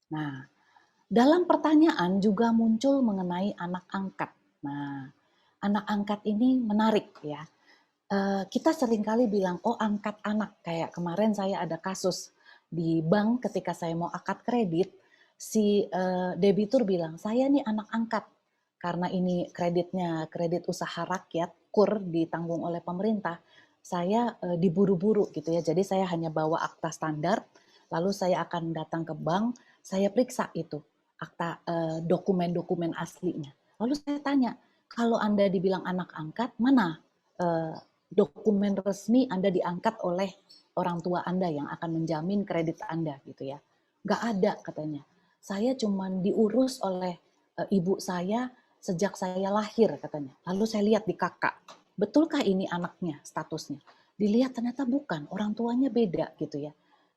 Nah, dalam pertanyaan juga muncul mengenai anak angkat. Nah, anak angkat ini menarik ya. Kita seringkali bilang, oh angkat anak. Kayak kemarin saya ada kasus di bank ketika saya mau akad kredit, si debitur bilang, saya nih anak angkat. Karena ini kreditnya kredit usaha rakyat, KUR ditanggung oleh pemerintah, saya diburu-buru gitu ya. Jadi saya hanya bawa akta standar, lalu saya akan datang ke bank, saya periksa itu akta dokumen-dokumen aslinya. Lalu saya tanya, kalau Anda dibilang anak angkat, mana dokumen resmi Anda diangkat oleh orang tua Anda yang akan menjamin kredit Anda gitu ya? Nggak ada katanya. Saya cuma diurus oleh ibu saya sejak saya lahir katanya. Lalu saya lihat di kakak, betulkah ini anaknya statusnya? Dilihat ternyata bukan, orang tuanya beda gitu ya.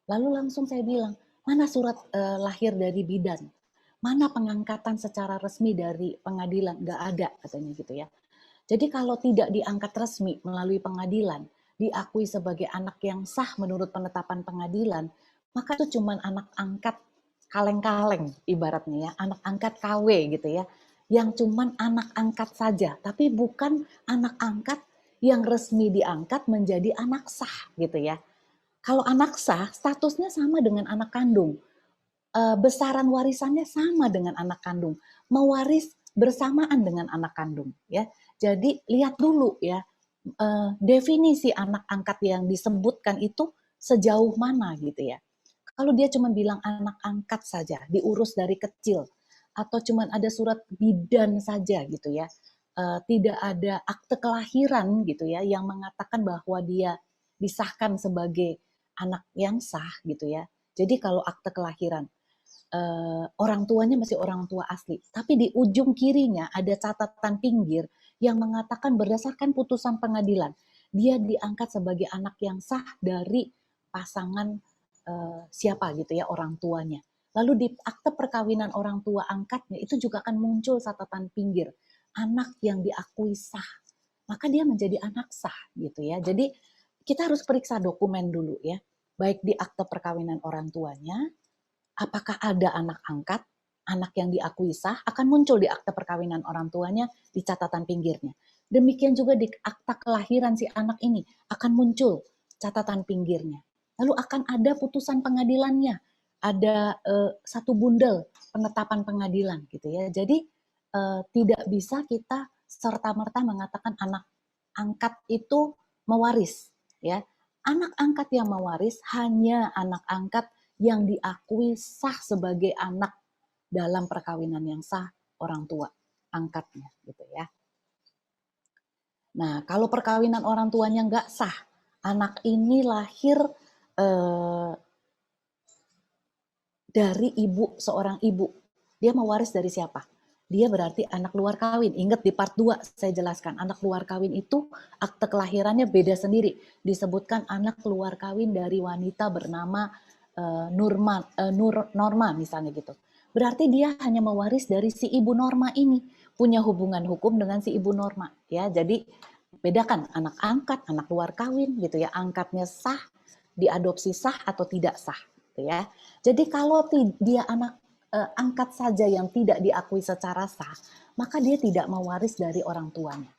Lalu langsung saya bilang, mana surat lahir dari bidan? Mana pengangkatan secara resmi dari pengadilan? Nggak ada katanya gitu ya. Jadi kalau tidak diangkat resmi melalui pengadilan, diakui sebagai anak yang sah menurut penetapan pengadilan, maka itu cuma anak angkat kaleng-kaleng ibaratnya ya, anak angkat KW gitu ya, yang cuma anak angkat saja, tapi bukan anak angkat yang resmi diangkat menjadi anak sah gitu ya. Kalau anak sah, statusnya sama dengan anak kandung. Besaran warisannya sama dengan anak kandung. Mewaris bersamaan dengan anak kandung. Ya, jadi lihat dulu ya, definisi anak angkat yang disebutkan itu sejauh mana gitu ya. Kalau dia cuma bilang anak angkat saja, diurus dari kecil, atau cuma ada surat bidan saja gitu ya, tidak ada akte kelahiran gitu ya, yang mengatakan bahwa dia disahkan sebagai anak yang sah gitu ya. Jadi kalau akte kelahiran orang tuanya masih orang tua asli, tapi di ujung kirinya ada catatan pinggir yang mengatakan berdasarkan putusan pengadilan dia diangkat sebagai anak yang sah dari pasangan siapa gitu ya orang tuanya. Lalu di akte perkawinan orang tua angkatnya itu juga akan muncul catatan pinggir anak yang diakui sah, maka dia menjadi anak sah gitu ya. Jadi kita harus periksa dokumen dulu ya, baik di akte perkawinan orang tuanya, apakah ada anak angkat, anak yang diakui sah akan muncul di akte perkawinan orang tuanya di catatan pinggirnya. Demikian juga di akta kelahiran si anak ini akan muncul catatan pinggirnya. Lalu akan ada putusan pengadilannya, ada satu bundel penetapan pengadilan gitu ya. Jadi tidak bisa kita serta-merta mengatakan anak angkat itu mewaris ya. Anak angkat yang mewaris hanya anak angkat yang diakui sah sebagai anak dalam perkawinan yang sah orang tua angkatnya gitu ya. Nah, kalau perkawinan orang tuanya nggak sah, anak ini lahir dari ibu, seorang ibu. Dia mewaris dari siapa? Dia berarti anak luar kawin. Ingat di part 2 saya jelaskan, anak luar kawin itu akte kelahirannya beda sendiri. Disebutkan anak luar kawin dari wanita bernama Norma misalnya gitu. Berarti dia hanya mewaris dari si ibu Norma ini, punya hubungan hukum dengan si ibu Norma ya. Jadi bedakan anak angkat, anak luar kawin gitu ya. Angkatnya sah, diadopsi sah atau tidak sah gitu ya. Jadi kalau dia anak angkat saja yang tidak diakui secara sah, maka dia tidak mewaris dari orang tuanya.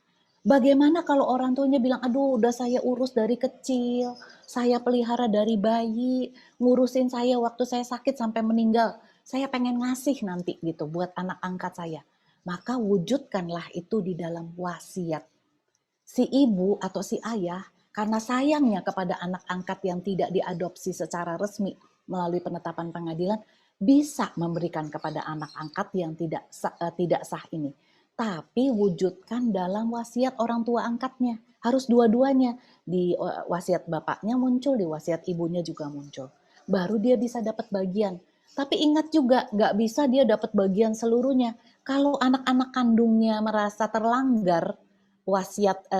Bagaimana kalau orang tuanya bilang, aduh udah saya urus dari kecil, saya pelihara dari bayi, ngurusin saya waktu saya sakit sampai meninggal, saya pengen ngasih nanti gitu buat anak angkat saya. Maka wujudkanlah itu di dalam wasiat. Si ibu atau si ayah karena sayangnya kepada anak angkat yang tidak diadopsi secara resmi melalui penetapan pengadilan bisa memberikan kepada anak angkat yang tidak sah ini. Tapi wujudkan dalam wasiat orang tua angkatnya. Harus dua-duanya. Di wasiat bapaknya muncul, di wasiat ibunya juga muncul. Baru dia bisa dapat bagian. Tapi ingat juga, nggak bisa dia dapat bagian seluruhnya. Kalau anak-anak kandungnya merasa terlanggar wasiat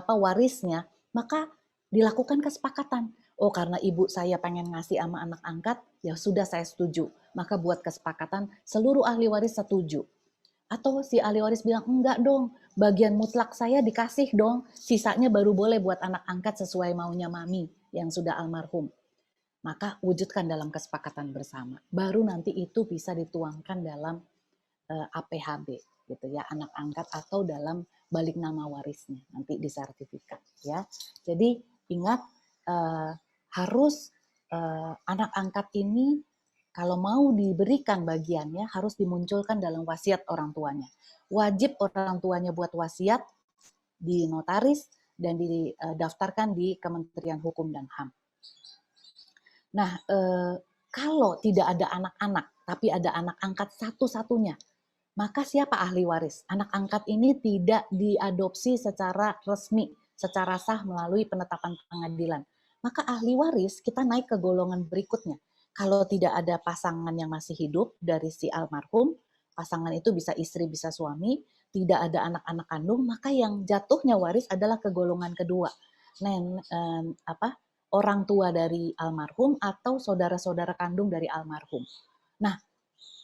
warisnya, maka dilakukan kesepakatan. Oh, karena ibu saya pengen ngasih sama anak angkat, ya sudah saya setuju. Maka buat kesepakatan seluruh ahli waris setuju. Atau si ahli waris bilang, enggak dong, bagian mutlak saya dikasih dong, sisanya baru boleh buat anak angkat sesuai maunya mami yang sudah almarhum. Maka wujudkan dalam kesepakatan bersama. Baru nanti itu bisa dituangkan dalam APHB gitu ya, anak angkat atau dalam balik nama warisnya nanti di sertifikat ya. Jadi ingat harus anak angkat ini kalau mau diberikan bagiannya harus dimunculkan dalam wasiat orang tuanya. Wajib orang tuanya buat wasiat di notaris dan didaftarkan di Kementerian Hukum dan HAM. Nah, kalau tidak ada anak-anak, tapi ada anak angkat satu-satunya, maka siapa ahli waris? Anak angkat ini tidak diadopsi secara resmi, secara sah melalui penetapan pengadilan. Maka ahli waris kita naik ke golongan berikutnya. Kalau tidak ada pasangan yang masih hidup dari si almarhum, pasangan itu bisa istri, bisa suami, tidak ada anak-anak kandung, maka yang jatuhnya waris adalah ke golongan kedua. Orang tua dari almarhum atau saudara-saudara kandung dari almarhum. Nah,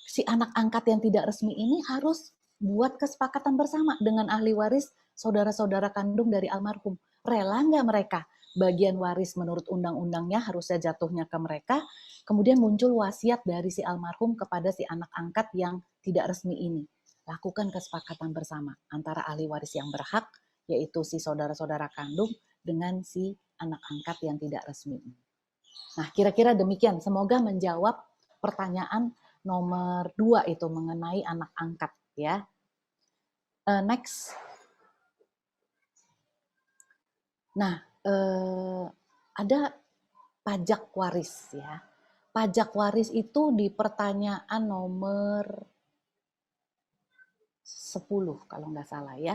si anak angkat yang tidak resmi ini harus buat kesepakatan bersama dengan ahli waris saudara-saudara kandung dari almarhum. Rela nggak mereka? Bagian waris menurut undang-undangnya harusnya jatuhnya ke mereka, kemudian muncul wasiat dari si almarhum kepada si anak angkat yang tidak resmi ini. Lakukan kesepakatan bersama antara ahli waris yang berhak, yaitu si saudara-saudara kandung, dengan si anak angkat yang tidak resmi. Nah, kira-kira demikian. Semoga menjawab pertanyaan nomor 2 itu mengenai anak angkat ya. Next. Nah, ada pajak waris ya. Pajak waris itu di pertanyaan nomor 10 kalau nggak salah ya.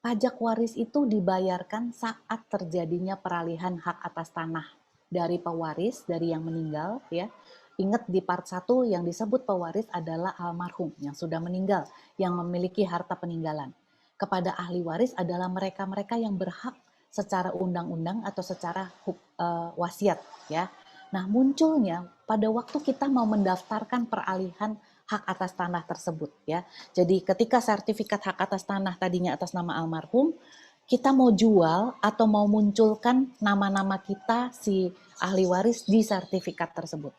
Pajak waris itu dibayarkan saat terjadinya peralihan hak atas tanah. dari pewaris, dari yang meninggal ya. Ingat di part 1 yang disebut pewaris adalah almarhum yang sudah meninggal, yang memiliki harta peninggalan. Kepada ahli waris adalah mereka-mereka yang berhak secara undang-undang atau secara wasiat ya. Nah, munculnya pada waktu kita mau mendaftarkan peralihan hak atas tanah tersebut ya. Jadi ketika sertifikat hak atas tanah tadinya atas nama almarhum, kita mau jual atau mau munculkan nama-nama kita si ahli waris di sertifikat tersebut.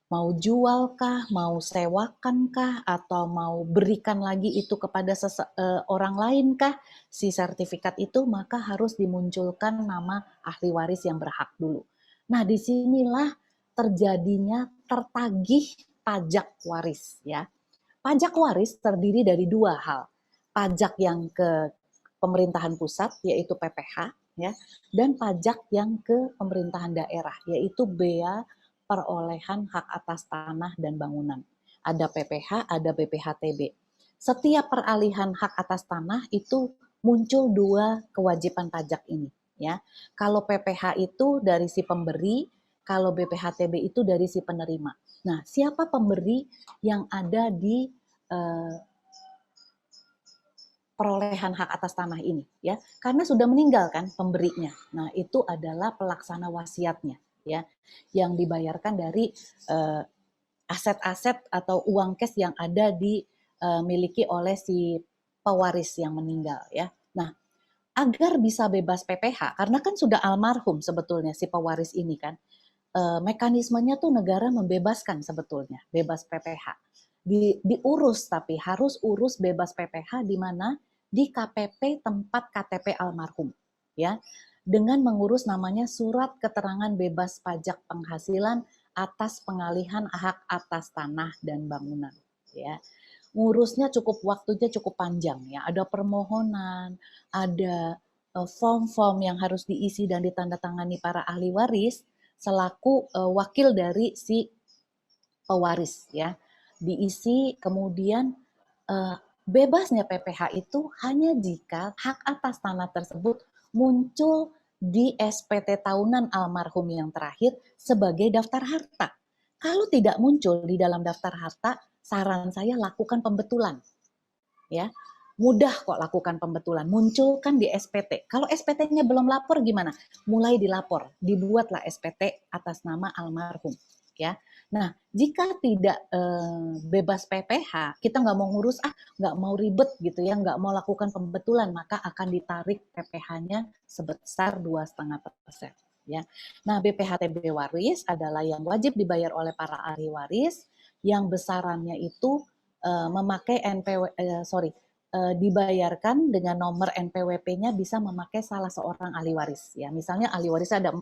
Mau jual kah, mau sewakan kah, atau mau berikan lagi itu kepada orang lain kah, si sertifikat itu, maka harus dimunculkan nama ahli waris yang berhak dulu. Nah, disinilah terjadinya tertagih pajak waris ya. Pajak waris terdiri dari dua hal. Pajak yang ke pemerintahan pusat yaitu PPH ya, dan pajak yang ke pemerintahan daerah yaitu bea perolehan hak atas tanah dan bangunan. Ada PPH, ada BPHTB. Setiap peralihan hak atas tanah itu muncul dua kewajiban pajak ini ya. Kalau PPH itu dari si pemberi, kalau BPHTB itu dari si penerima. Nah, siapa pemberi yang ada di eh, perolehan hak atas tanah ini ya, karena sudah meninggal kan pemberinya. Nah, itu adalah pelaksana wasiatnya ya, yang dibayarkan dari aset-aset atau uang cash yang ada dimiliki oleh si pewaris yang meninggal ya. Nah, agar bisa bebas PPH karena kan sudah almarhum sebetulnya si pewaris ini kan, mekanismenya tuh negara membebaskan sebetulnya bebas PPH. Diurus tapi harus urus bebas PPH di mana di KPP tempat KTP almarhum ya, dengan mengurus namanya surat keterangan bebas pajak penghasilan atas pengalihan hak atas tanah dan bangunan ya. Ngurusnya waktunya cukup panjang ya, ada permohonan, ada form-form yang harus diisi dan ditandatangani para ahli waris selaku wakil dari si pewaris ya, diisi. Kemudian bebasnya PPH itu hanya jika hak atas tanah tersebut muncul di SPT tahunan almarhum yang terakhir sebagai daftar harta. Kalau tidak muncul di dalam daftar harta, saran saya lakukan pembetulan ya. Mudah kok lakukan pembetulan, munculkan di SPT. Kalau SPT-nya belum lapor gimana? Mulai dilapor, dibuatlah SPT atas nama almarhum ya. Nah, jika tidak bebas PPH, kita nggak mau ngurus, nggak mau ribet gitu ya, nggak mau lakukan pembetulan, maka akan ditarik PPH-nya sebesar 2,5% ya. Nah, BPHTB waris adalah yang wajib dibayar oleh para ahli waris, yang besarannya itu memakai dibayarkan dengan nomor NPWP-nya bisa memakai salah seorang ahli waris ya. Misalnya ahli waris ada 4,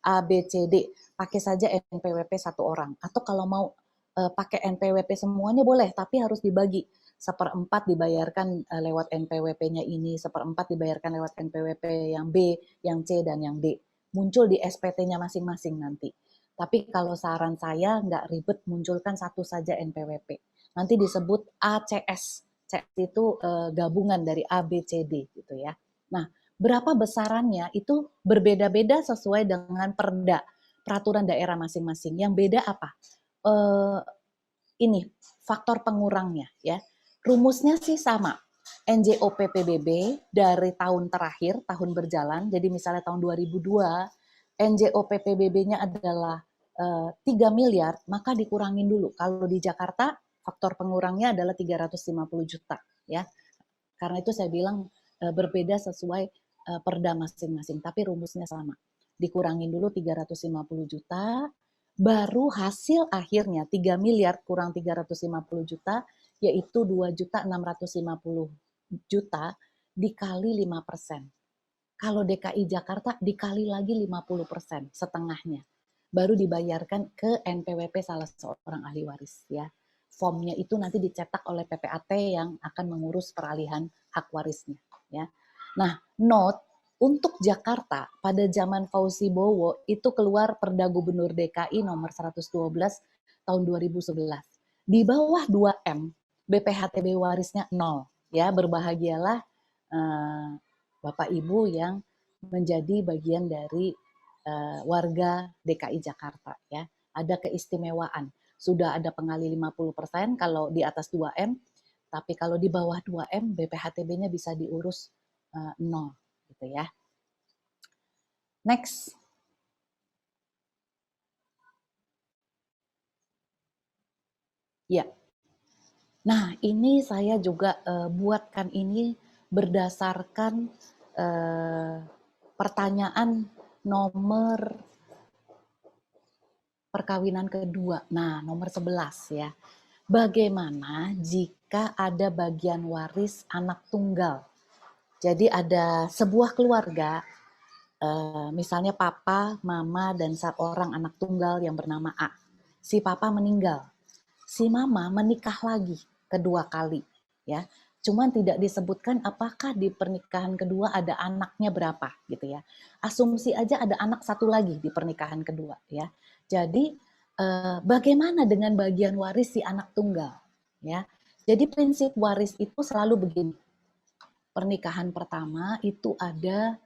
A, B, C, D, pakai saja NPWP satu orang. Atau kalau mau pakai NPWP semuanya boleh, tapi harus dibagi. 1/4 dibayarkan lewat NPWP-nya ini, 1/4 dibayarkan lewat NPWP yang B, yang C, dan yang D. Muncul di SPT-nya masing-masing nanti. Tapi kalau saran saya nggak ribet, munculkan satu saja NPWP. Nanti disebut ACS. CS itu gabungan dari A, B, C, D gitu ya. Nah, berapa besarannya itu berbeda-beda sesuai dengan perda, peraturan daerah masing-masing. Yang beda apa? Ini faktor pengurangnya ya. Rumusnya sih sama. NJOP PBB dari tahun terakhir, tahun berjalan. Jadi misalnya tahun 2002, NJOP PBB-nya adalah 3 miliar, maka dikurangin dulu. Kalau di Jakarta, faktor pengurangnya adalah 350 juta ya. Karena itu saya bilang berbeda sesuai perda masing-masing, tapi rumusnya sama. Dikurangin dulu 350 juta, baru hasil akhirnya 3 miliar kurang 350 juta, yaitu 2.650 juta dikali 5%. Kalau DKI Jakarta dikali lagi 50%, setengahnya. Baru dibayarkan ke NPWP salah seorang ahli waris ya. Formnya itu nanti dicetak oleh PPAT yang akan mengurus peralihan hak warisnya ya. Nah, note untuk Jakarta pada zaman Fauzi Bowo itu keluar Perda Gubernur DKI nomor 112 tahun 2011. Di bawah 2M BPHTB warisnya 0 ya. Berbahagialah Bapak Ibu yang menjadi bagian dari warga DKI Jakarta ya. Ada keistimewaan. Sudah ada pengali 50% kalau di atas 2M, tapi kalau di bawah 2M BPHTB-nya bisa diurus 0 gitu ya. Next. Ya. Nah, ini saya juga buatkan ini berdasarkan pertanyaan nomor perkawinan kedua. Nah, nomor 11 ya. Bagaimana jika ada bagian waris anak tunggal? Jadi ada sebuah keluarga, misalnya papa, mama, dan seorang anak tunggal yang bernama A. Si papa meninggal. Si mama menikah lagi kedua kali ya. Cuman tidak disebutkan apakah di pernikahan kedua ada anaknya berapa gitu ya. Asumsi aja ada anak satu lagi di pernikahan kedua ya. Jadi bagaimana dengan bagian waris si anak tunggal ya. Jadi prinsip waris itu selalu begini. Pernikahan pertama itu ada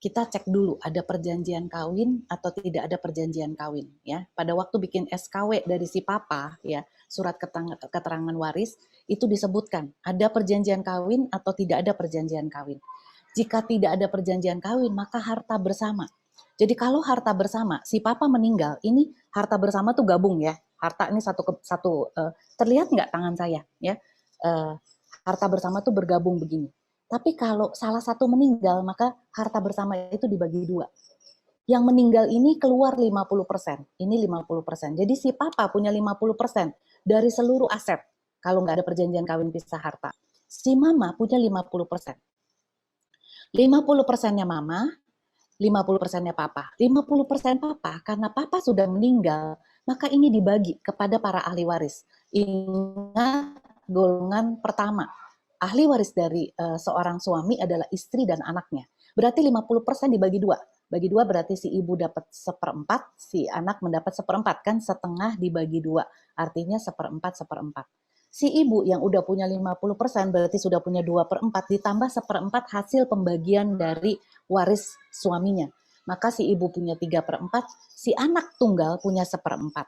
kita cek dulu ada perjanjian kawin atau tidak ada perjanjian kawin ya. Pada waktu bikin SKW dari si papa ya, surat keterangan waris itu disebutkan ada perjanjian kawin atau tidak ada perjanjian kawin. Jika tidak ada perjanjian kawin maka harta bersama. Jadi kalau harta bersama si papa meninggal, ini harta bersama tuh gabung ya. Harta ini satu terlihat nggak tangan saya ya. Harta bersama tuh bergabung begini. Tapi kalau salah satu meninggal, maka harta bersama itu dibagi dua. Yang meninggal ini keluar 50%, ini 50%. Jadi si papa punya 50% dari seluruh aset. Kalau nggak ada perjanjian kawin pisah harta. Si mama punya 50%. 50%-nya mama, 50%-nya papa. 50% papa, karena papa sudah meninggal, maka ini dibagi kepada para ahli waris. Ingat golongan pertama, ahli waris dari seorang suami adalah istri dan anaknya. Berarti 50% dibagi dua. Bagi dua berarti si ibu dapat 1/4, si anak mendapat 1/4, kan setengah dibagi dua. Artinya 1/4, 1/4. Si ibu yang udah punya 50% berarti sudah punya 2/4 ditambah 1/4 hasil pembagian dari waris suaminya. Maka si ibu punya 3/4, si anak tunggal punya 1/4.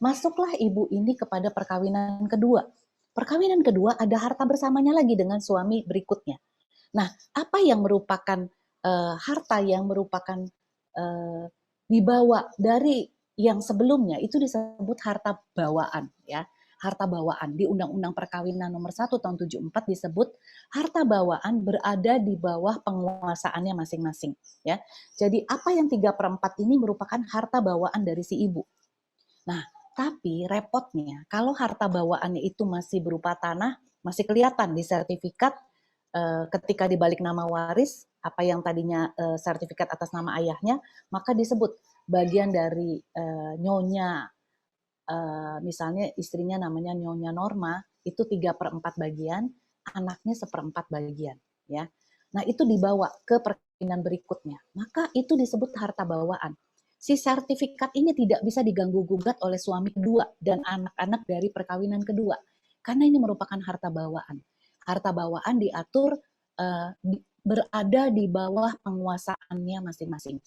Masuklah ibu ini kepada perkawinan kedua. Perkawinan kedua ada harta bersamanya lagi dengan suami berikutnya. Nah, apa yang merupakan harta yang merupakan dibawa dari yang sebelumnya itu disebut harta bawaan ya. Harta bawaan di Undang-Undang Perkawinan nomor 1 tahun 74 disebut harta bawaan berada di bawah penguasaannya masing-masing ya. Jadi apa yang 3/4 ini merupakan harta bawaan dari si ibu. Nah, tapi repotnya kalau harta bawaannya itu masih berupa tanah, masih kelihatan di sertifikat ketika dibalik nama waris, apa yang tadinya sertifikat atas nama ayahnya, maka disebut bagian dari nyonya, misalnya istrinya namanya Nyonya Norma, itu 3/4 bagian, anaknya 1/4 bagian. Ya. Nah itu dibawa ke perkawinan berikutnya, maka itu disebut harta bawaan. Si sertifikat ini tidak bisa diganggu-gugat oleh suami kedua dan anak-anak dari perkawinan kedua, karena ini merupakan harta bawaan. Harta bawaan diatur berada di bawah penguasaannya masing-masing.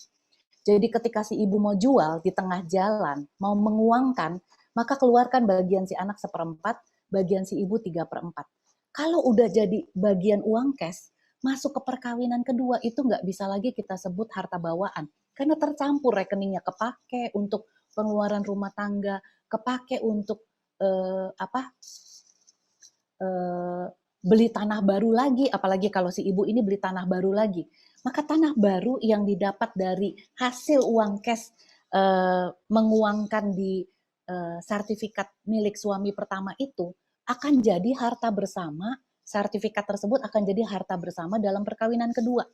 Jadi ketika si ibu mau jual di tengah jalan, mau menguangkan, maka keluarkan bagian si anak 1/4, bagian si ibu 3/4. Kalau udah jadi bagian uang cash, masuk ke perkawinan kedua itu nggak bisa lagi kita sebut harta bawaan. Karena tercampur rekeningnya kepake untuk pengeluaran rumah tangga, kepake untuk beli tanah baru lagi, apalagi kalau si ibu ini beli tanah baru lagi. Maka tanah baru yang didapat dari hasil uang cash menguangkan di sertifikat milik suami pertama itu akan jadi harta bersama, sertifikat tersebut akan jadi harta bersama dalam perkawinan kedua.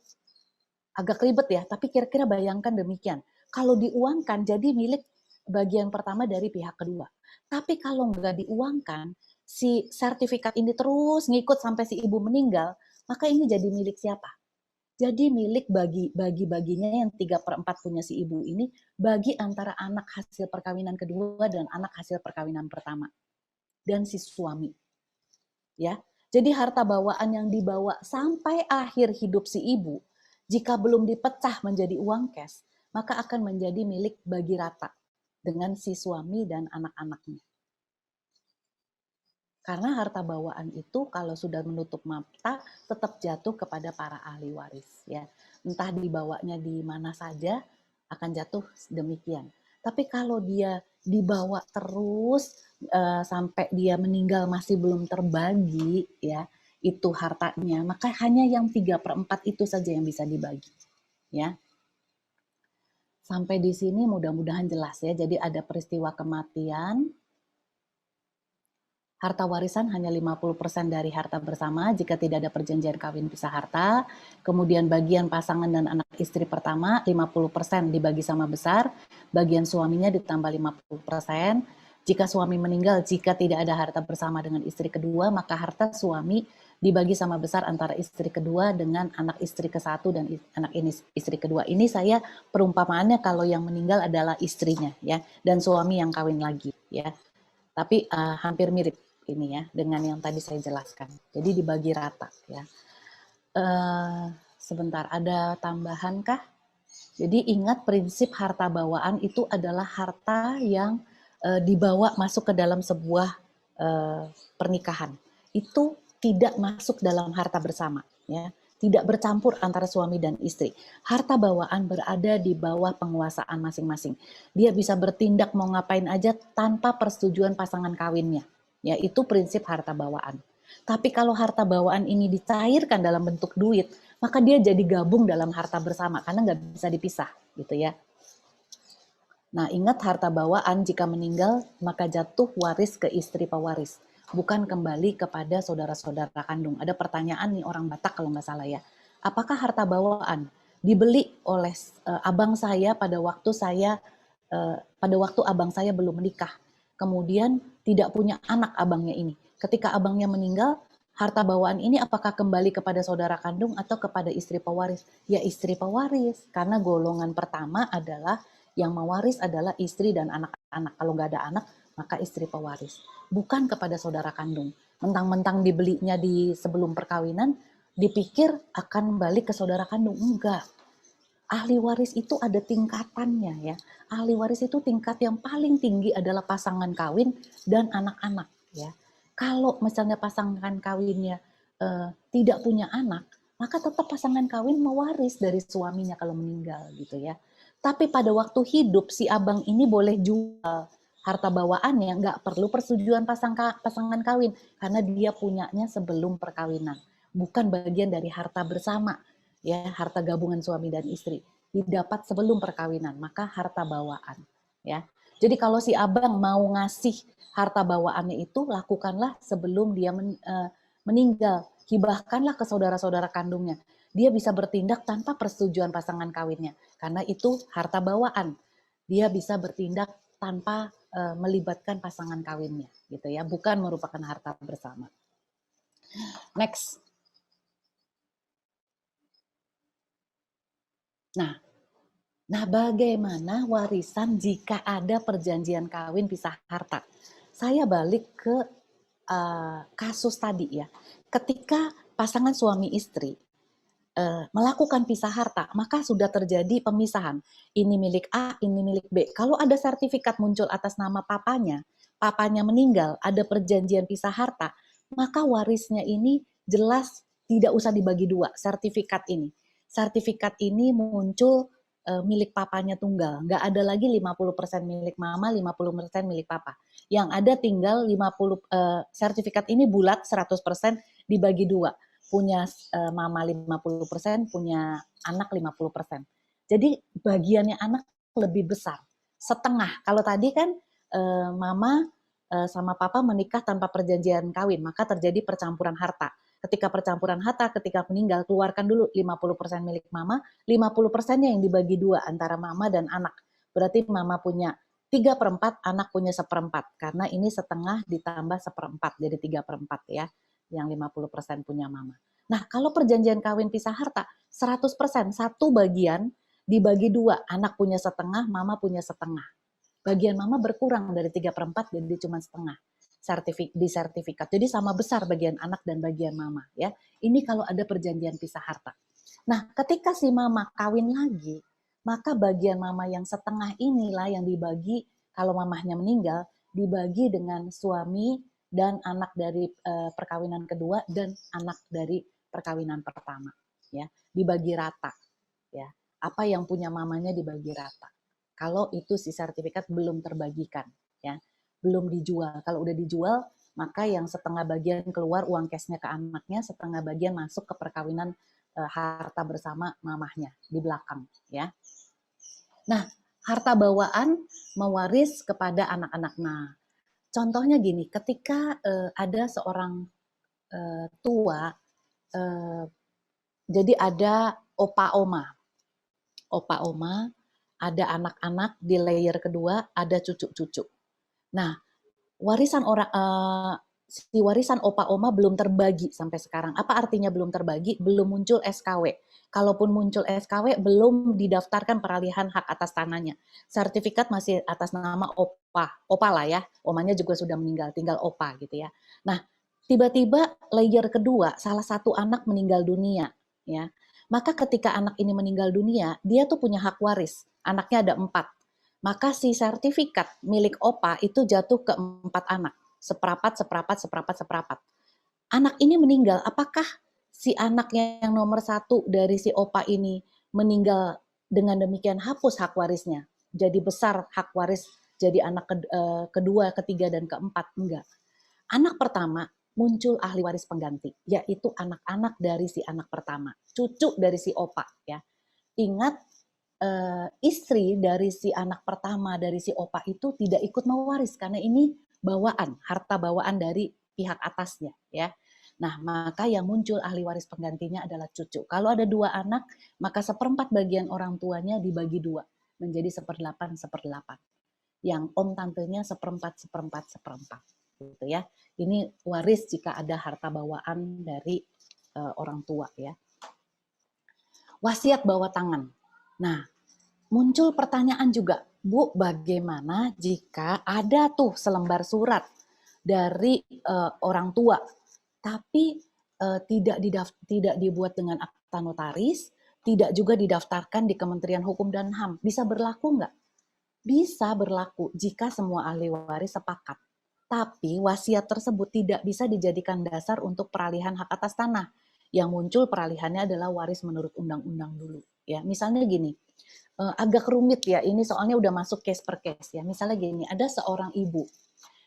Agak ribet ya, tapi kira-kira bayangkan demikian. Kalau diuangkan jadi milik bagian pertama dari pihak kedua. Tapi kalau nggak diuangkan, si sertifikat ini terus ngikut sampai si ibu meninggal, maka ini jadi milik siapa? Jadi milik bagi-baginya yang 3/4 punya si ibu ini, bagi antara anak hasil perkawinan kedua dan anak hasil perkawinan pertama. Dan si suami. Ya. Jadi harta bawaan yang dibawa sampai akhir hidup si ibu, Jika belum dipecah menjadi uang cash, maka akan menjadi milik bagi rata dengan si suami dan anak-anaknya. Karena harta bawaan itu kalau sudah menutup mata tetap jatuh kepada para ahli waris, ya. Entah dibawanya di mana saja akan jatuh demikian. Tapi kalau dia dibawa terus sampai dia meninggal masih belum terbagi, ya, itu hartanya, maka hanya yang 3/4 itu saja yang bisa dibagi, ya. Sampai di sini mudah-mudahan jelas ya. Jadi ada peristiwa kematian, harta warisan hanya 50% dari harta bersama jika tidak ada perjanjian kawin pisah harta. Kemudian bagian pasangan dan anak istri pertama 50% dibagi sama besar, bagian suaminya ditambah 50%. Jika suami meninggal, jika tidak ada harta bersama dengan istri kedua, maka harta suami dibagi sama besar antara istri kedua dengan anak istri ke-1 dan anak istri kedua. Ini saya perumpamaannya kalau yang meninggal adalah istrinya, ya, dan suami yang kawin lagi, ya. Tapi hampir mirip ini ya dengan yang tadi saya jelaskan. Jadi dibagi rata, ya. Sebentar, ada tambahan kah? Jadi ingat prinsip harta bawaan itu adalah harta yang dibawa masuk ke dalam sebuah pernikahan. Itu tidak masuk dalam harta bersama, ya. Tidak bercampur antara suami dan istri. Harta bawaan berada di bawah penguasaan masing-masing. Dia bisa bertindak mau ngapain aja tanpa persetujuan pasangan kawinnya. Ya, itu prinsip harta bawaan. Tapi kalau harta bawaan ini dicairkan dalam bentuk duit, maka dia jadi gabung dalam harta bersama karena nggak bisa dipisah, gitu ya. Nah, ingat harta bawaan jika meninggal maka jatuh waris ke istri pewaris, bukan kembali kepada saudara-saudara kandung. Ada pertanyaan nih orang Batak kalau nggak salah ya. Apakah harta bawaan dibeli oleh abang saya pada waktu abang saya belum menikah, kemudian tidak punya anak abangnya ini. Ketika abangnya meninggal, harta bawaan ini apakah kembali kepada saudara kandung atau kepada istri pewaris? Ya istri pewaris, karena golongan pertama adalah yang mewaris adalah istri dan anak-anak. Kalau nggak ada anak, maka istri pewaris. Bukan kepada saudara kandung. Mentang-mentang dibelinya di sebelum perkawinan, dipikir akan balik ke saudara kandung. Enggak. Ahli waris itu ada tingkatannya ya. Ahli waris itu tingkat yang paling tinggi adalah pasangan kawin dan anak-anak ya. Kalau misalnya pasangan kawinnya tidak punya anak, maka tetap pasangan kawin mewaris dari suaminya kalau meninggal gitu ya. Tapi pada waktu hidup si abang ini boleh jual harta bawaannya, nggak perlu persetujuan pasangan kawin karena dia punyanya sebelum perkawinan, bukan bagian dari harta bersama. Ya, harta gabungan suami dan istri didapat sebelum perkawinan, maka harta bawaan, ya. Jadi kalau si abang mau ngasih harta bawaannya itu, lakukanlah sebelum dia meninggal, hibahkanlah ke saudara-saudara kandungnya. Dia bisa bertindak tanpa persetujuan pasangan kawinnya, karena itu harta bawaan. Dia bisa bertindak tanpa melibatkan pasangan kawinnya, gitu ya, bukan merupakan harta bersama. Next. Nah, bagaimana warisan jika ada perjanjian kawin pisah harta? Saya balik ke kasus tadi ya. Ketika pasangan suami istri melakukan pisah harta, maka sudah terjadi pemisahan. Ini milik A, ini milik B. Kalau ada sertifikat muncul atas nama papanya meninggal, ada perjanjian pisah harta, maka warisnya ini jelas tidak usah dibagi dua, sertifikat ini. Sertifikat ini muncul milik papanya tunggal. Nggak ada lagi 50% milik mama, 50% milik papa. Yang ada tinggal 50 sertifikat ini bulat 100% dibagi dua. Punya mama 50%, punya anak 50%. Jadi bagiannya anak lebih besar. Setengah. Kalau tadi kan mama sama papa menikah tanpa perjanjian kawin, maka terjadi percampuran harta. Ketika percampuran harta, ketika meninggal, keluarkan dulu 50% milik mama, 50%-nya yang dibagi dua antara mama dan anak. Berarti mama punya 3/4, anak punya 1/4. Karena ini setengah ditambah 1/4, jadi 3/4 ya. Yang 50% punya mama. Nah, kalau perjanjian kawin pisah harta, 100%, satu bagian dibagi dua. Anak punya setengah, mama punya setengah. Bagian mama berkurang dari 3/4 jadi cuma setengah. Di sertifikat. Jadi sama besar bagian anak dan bagian mama ya. Ini kalau ada perjanjian pisah harta. Nah, ketika si mama kawin lagi, maka bagian mama yang setengah inilah yang dibagi, kalau mamahnya meninggal, dibagi dengan suami dan anak dari perkawinan kedua dan anak dari perkawinan pertama, ya, dibagi rata, ya. Apa yang punya mamanya dibagi rata. Kalau itu si sertifikat belum terbagikan, ya, belum dijual. Kalau udah dijual, maka yang setengah bagian keluar uang cashnya ke anaknya, setengah bagian masuk ke perkawinan harta bersama mamahnya di belakang, ya. Nah, harta bawaan mewaris kepada anak-anak. Nah, contohnya gini, ketika ada seorang tua, eh, jadi ada opa oma, ada anak-anak di layer kedua, ada cucu-cucu. Nah, warisan orang si warisan opa oma belum terbagi sampai sekarang. Apa artinya belum terbagi? Belum muncul SKW. Kalaupun muncul SKW, belum didaftarkan peralihan hak atas tanahnya. Sertifikat masih atas nama opa lah ya. Omanya juga sudah meninggal, tinggal opa gitu ya. Nah, tiba-tiba layer kedua, salah satu anak meninggal dunia, ya. Maka ketika anak ini meninggal dunia, dia tuh punya hak waris. Anaknya ada 4, maka si sertifikat milik OPA itu jatuh ke 4 anak, seperapat, seperapat, seperapat, seperapat. Anak ini meninggal, apakah si anak yang nomor 1 dari si OPA ini meninggal dengan demikian hapus hak warisnya? Jadi besar hak waris, jadi anak kedua, ketiga, dan keempat? Enggak. Anak pertama muncul ahli waris pengganti, yaitu anak-anak dari si anak pertama, cucu dari si OPA, ya. Ingat, istri dari si anak pertama dari si opa itu tidak ikut mewaris karena ini bawaan, harta bawaan dari pihak atasnya, ya. Nah, maka yang muncul ahli waris penggantinya adalah cucu. Kalau ada 2 anak, maka seperempat bagian orang tuanya dibagi 2 menjadi seperdelapan seperdelapan. Yang om tantenya seperempat seperempat seperempat, gitu ya. Ini waris jika ada harta bawaan dari orang tua, ya. Wasiat bawah tangan. Nah, muncul pertanyaan juga, Bu, bagaimana jika ada tuh selembar surat dari orang tua, tapi tidak dibuat dengan akta notaris, tidak juga didaftarkan di Kementerian Hukum dan HAM, bisa berlaku nggak? Bisa berlaku jika semua ahli waris sepakat. Tapi wasiat tersebut tidak bisa dijadikan dasar untuk peralihan hak atas tanah. Yang muncul peralihannya adalah waris menurut undang-undang dulu. Ya, misalnya gini, agak rumit ya, ini soalnya udah masuk case per case ya. Misalnya gini, ada seorang ibu,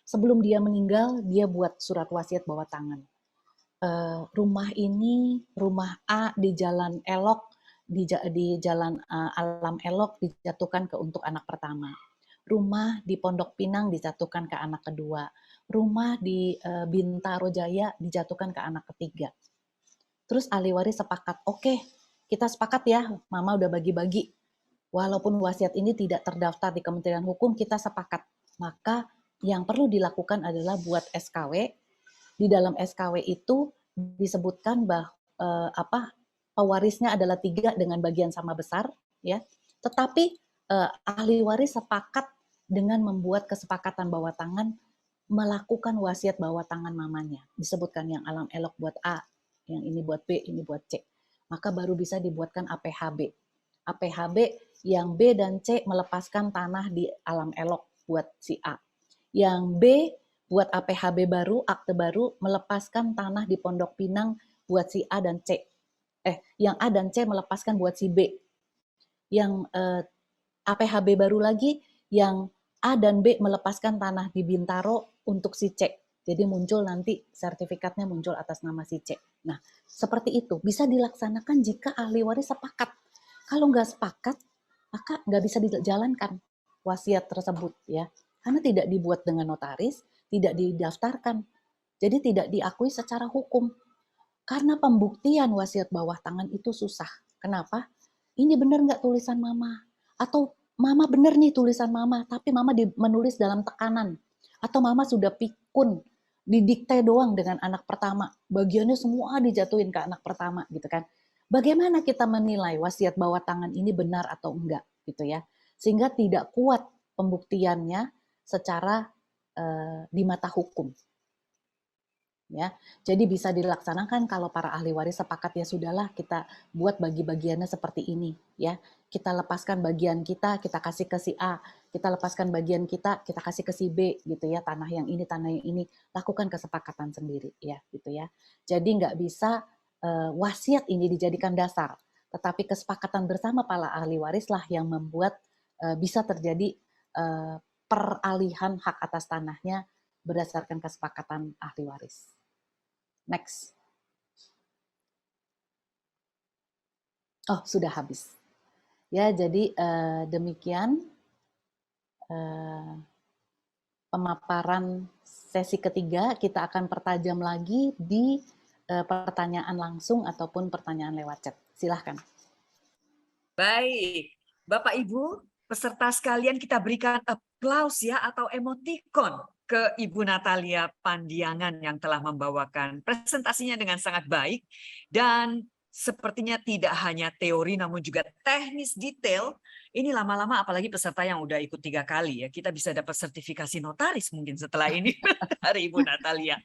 sebelum dia meninggal, dia buat surat wasiat bawah tangan. Rumah ini, rumah A di Jalan Elok, di Jalan Alam Elok dijatuhkan untuk anak pertama. Rumah di Pondok Pinang dijatuhkan ke anak kedua. Rumah di Bintaro Jaya dijatuhkan ke anak ketiga. Terus ahli waris sepakat, oke, kita sepakat ya, mama udah bagi-bagi. Walaupun wasiat ini tidak terdaftar di Kementerian Hukum, kita sepakat. Maka yang perlu dilakukan adalah buat SKW. Di dalam SKW itu disebutkan bahwa pewarisnya adalah 3 dengan bagian sama besar, ya. Tetapi ahli waris sepakat dengan membuat kesepakatan bawah tangan melakukan wasiat bawah tangan mamanya. Disebutkan yang alam elok buat A, yang ini buat B, ini buat C. Maka baru bisa dibuatkan APHB. APHB yang B dan C melepaskan tanah di alam elok buat si A. Yang B buat APHB baru, akte baru, melepaskan tanah di Pondok Pinang buat si A dan C. Yang A dan C melepaskan buat si B. Yang APHB baru lagi, yang A dan B melepaskan tanah di Bintaro untuk si C. Jadi muncul nanti sertifikatnya muncul atas nama si C. Nah, seperti itu. Bisa dilaksanakan jika ahli waris sepakat. Kalau nggak sepakat, maka nggak bisa dijalankan wasiat tersebut, ya. Karena tidak dibuat dengan notaris, tidak didaftarkan. Jadi tidak diakui secara hukum. Karena pembuktian wasiat bawah tangan itu susah. Kenapa? Ini benar nggak tulisan mama? Atau mama benar nih tulisan mama, tapi mama menulis dalam tekanan. Atau mama sudah pikun, didikte doang dengan anak pertama. Bagiannya semua dijatuhin ke anak pertama gitu kan. Bagaimana kita menilai wasiat bawah tangan ini benar atau enggak gitu ya. Sehingga tidak kuat pembuktiannya secara di mata hukum ya. Jadi bisa dilaksanakan kalau para ahli waris sepakat, ya sudahlah kita buat bagi-bagiannya seperti ini ya. Kita lepaskan bagian kita kasih ke si A, kita lepaskan bagian kita kasih ke si B gitu ya, tanah yang ini, lakukan kesepakatan sendiri ya gitu ya. Jadi nggak bisa wasiat ini dijadikan dasar, tetapi kesepakatan bersama para ahli warislah yang membuat bisa terjadi peralihan hak atas tanahnya berdasarkan kesepakatan ahli waris. Next. Oh, sudah habis. Ya, jadi demikian pemaparan sesi ketiga. Kita akan pertajam lagi di pertanyaan langsung ataupun pertanyaan lewat chat. Silahkan.
Baik, Bapak Ibu, peserta sekalian, kita berikan aplaus ya atau emoticon ke Ibu Natalia Pandiangan yang telah membawakan presentasinya dengan sangat baik dan sepertinya tidak hanya teori namun juga teknis detail. Ini lama-lama apalagi peserta yang udah ikut 3 kali ya, kita bisa dapat sertifikasi notaris mungkin setelah ini dari Ibu Natalia.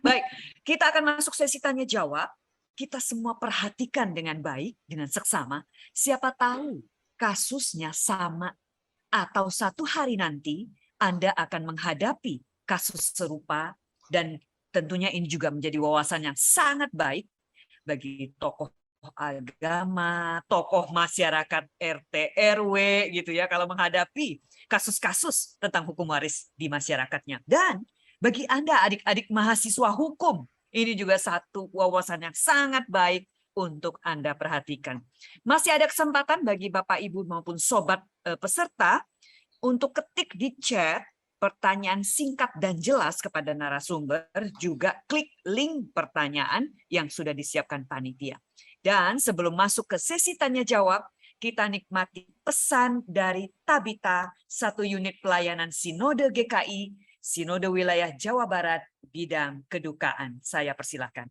Baik, kita akan masuk sesi tanya jawab. Kita semua perhatikan dengan baik, dengan seksama. Siapa tahu kasusnya sama atau satu hari nanti Anda akan menghadapi kasus serupa, dan tentunya ini juga menjadi wawasan yang sangat baik bagi tokoh agama, tokoh masyarakat RT RW gitu ya, kalau menghadapi kasus-kasus tentang hukum waris di masyarakatnya. Dan bagi Anda adik-adik mahasiswa hukum, ini juga satu wawasan yang sangat baik untuk Anda perhatikan. Masih ada kesempatan bagi Bapak, Ibu maupun sobat peserta untuk ketik di chat pertanyaan singkat dan jelas kepada narasumber, juga klik link pertanyaan yang sudah disiapkan panitia. Dan sebelum masuk ke sesi tanya jawab, kita nikmati pesan dari Tabita, satu unit pelayanan Sinode GKI, Sinode Wilayah Jawa Barat, bidang kedukaan. Saya persilakan.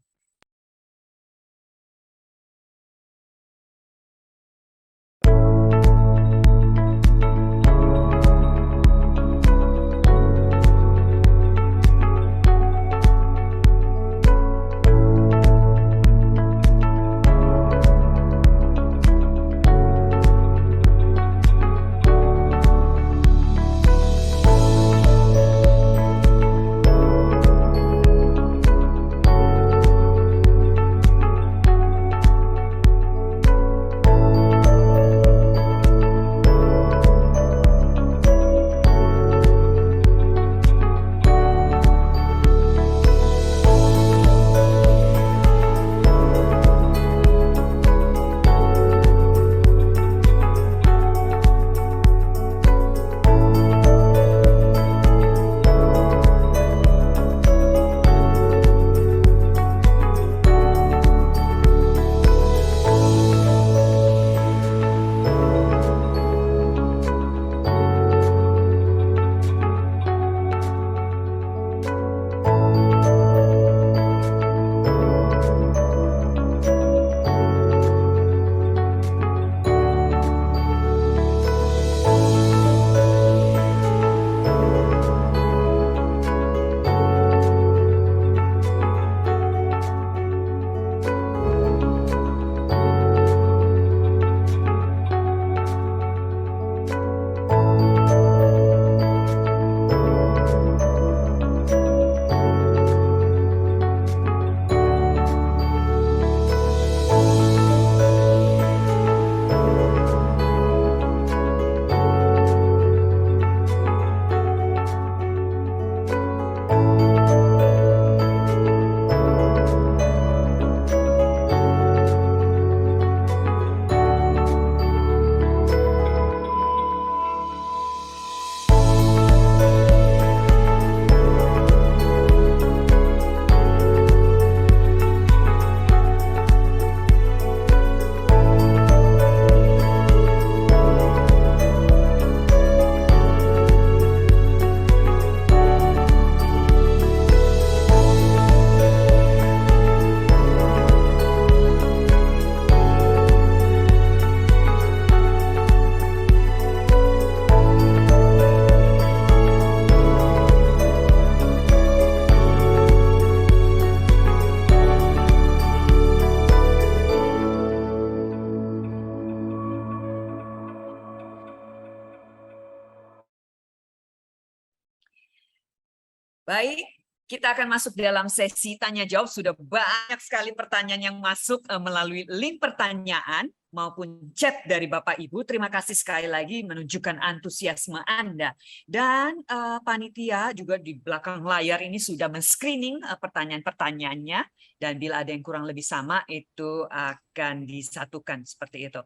Baik, kita akan masuk dalam sesi tanya jawab. Sudah banyak sekali pertanyaan yang masuk melalui link pertanyaan maupun chat dari Bapak Ibu. Terima kasih sekali lagi menunjukkan antusiasme Anda. Dan panitia juga di belakang layar ini sudah men-screening pertanyaan-pertanyaannya. Dan bila ada yang kurang lebih sama, itu akan disatukan seperti itu.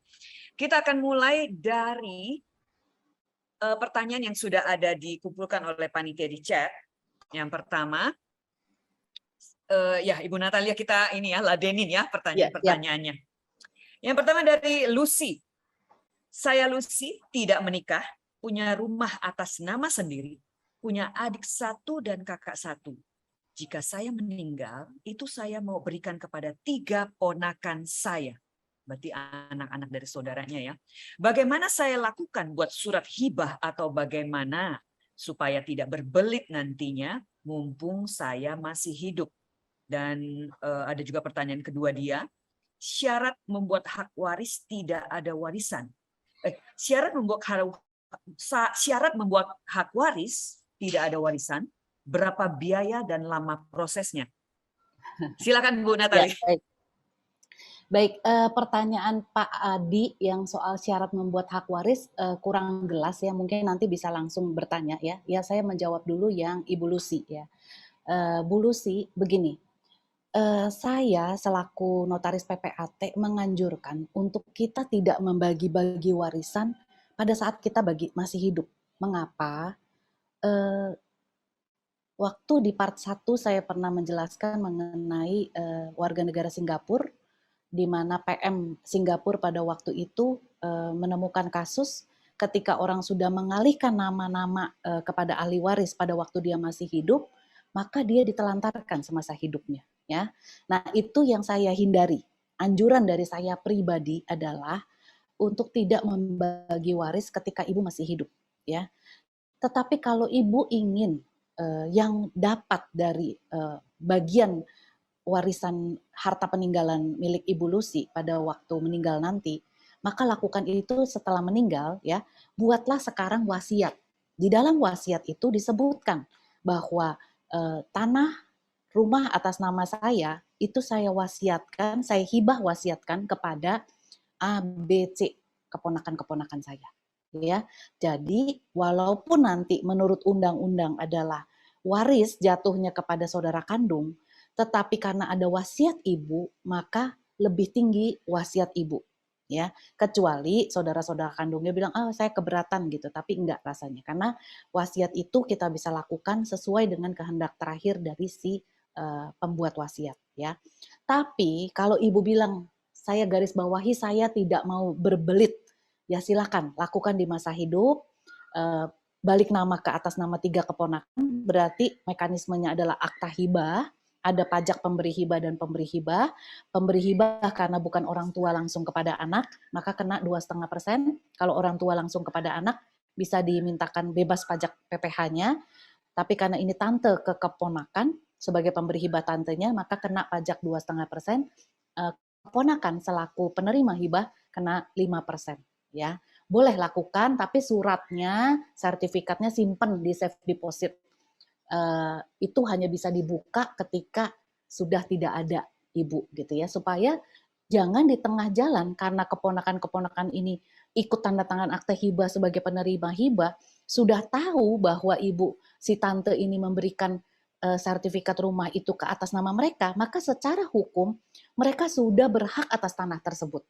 Kita akan mulai dari pertanyaan yang sudah ada dikumpulkan oleh panitia di chat. Yang pertama, ya Ibu Natalia, kita ini ya ladenin ya pertanyaan-pertanyaannya. Yang pertama dari Lucy. Saya Lucy tidak menikah, punya rumah atas nama sendiri, punya adik 1 dan kakak 1. Jika saya meninggal, itu saya mau berikan kepada 3 ponakan saya. Berarti anak-anak dari saudaranya ya. Bagaimana saya lakukan buat surat hibah atau bagaimana supaya tidak berbelit nantinya mumpung saya masih hidup. Dan ada juga pertanyaan kedua dia, syarat membuat hak waris tidak ada warisan. Syarat membuat hak waris tidak ada warisan, berapa biaya dan lama prosesnya? Silakan Bu Natali.
Ya, baik, pertanyaan Pak Adi yang soal syarat membuat hak waris kurang jelas ya, mungkin nanti bisa langsung bertanya ya. Ya, saya menjawab dulu yang Ibu Lucy ya. Bu Lucy, begini, saya selaku notaris PPAT menganjurkan untuk kita tidak membagi-bagi warisan pada saat kita masih hidup. Mengapa? Waktu di part 1 saya pernah menjelaskan mengenai warga negara Singapura, di mana PM Singapura pada waktu itu menemukan kasus ketika orang sudah mengalihkan nama-nama kepada ahli waris pada waktu dia masih hidup, maka dia ditelantarkan semasa hidupnya. Ya, nah itu yang saya hindari. Anjuran dari saya pribadi adalah untuk tidak membagi waris ketika ibu masih hidup. Ya, tetapi kalau ibu ingin yang dapat dari bagian warisan harta peninggalan milik Ibu Lucy pada waktu meninggal nanti, maka lakukan itu setelah meninggal ya, buatlah sekarang wasiat. Di dalam wasiat itu disebutkan bahwa tanah rumah atas nama saya itu saya wasiatkan, saya hibah wasiatkan kepada A, B, C, keponakan-keponakan saya. Ya, jadi walaupun nanti menurut undang-undang adalah waris jatuhnya kepada saudara kandung, tetapi karena ada wasiat ibu, maka lebih tinggi wasiat ibu. Ya, kecuali saudara-saudara kandungnya bilang, saya keberatan gitu, tapi enggak rasanya. Karena wasiat itu kita bisa lakukan sesuai dengan kehendak terakhir dari si pembuat wasiat. Ya, tapi kalau ibu bilang, saya garis bawahi, saya tidak mau berbelit, ya silakan lakukan di masa hidup. Balik nama ke atas nama 3 keponakan, berarti mekanismenya adalah akta hibah, ada pajak pemberi hibah dan pemberi hibah. Pemberi hibah karena bukan orang tua langsung kepada anak, maka kena 2,5%. Kalau orang tua langsung kepada anak, bisa dimintakan bebas pajak PPh-nya. Tapi karena ini tante ke keponakan, sebagai pemberi hibah tantenya, maka kena pajak 2,5%. Keponakan selaku penerima hibah kena 5%. Ya, boleh lakukan, tapi suratnya, sertifikatnya simpen di safe deposit. Itu hanya bisa dibuka ketika sudah tidak ada ibu gitu ya, supaya jangan di tengah jalan karena keponakan-keponakan ini ikut tanda tangan akte hibah sebagai penerima hibah, sudah tahu bahwa ibu si tante ini memberikan sertifikat rumah itu ke atas nama mereka, maka secara hukum mereka sudah berhak atas tanah tersebut.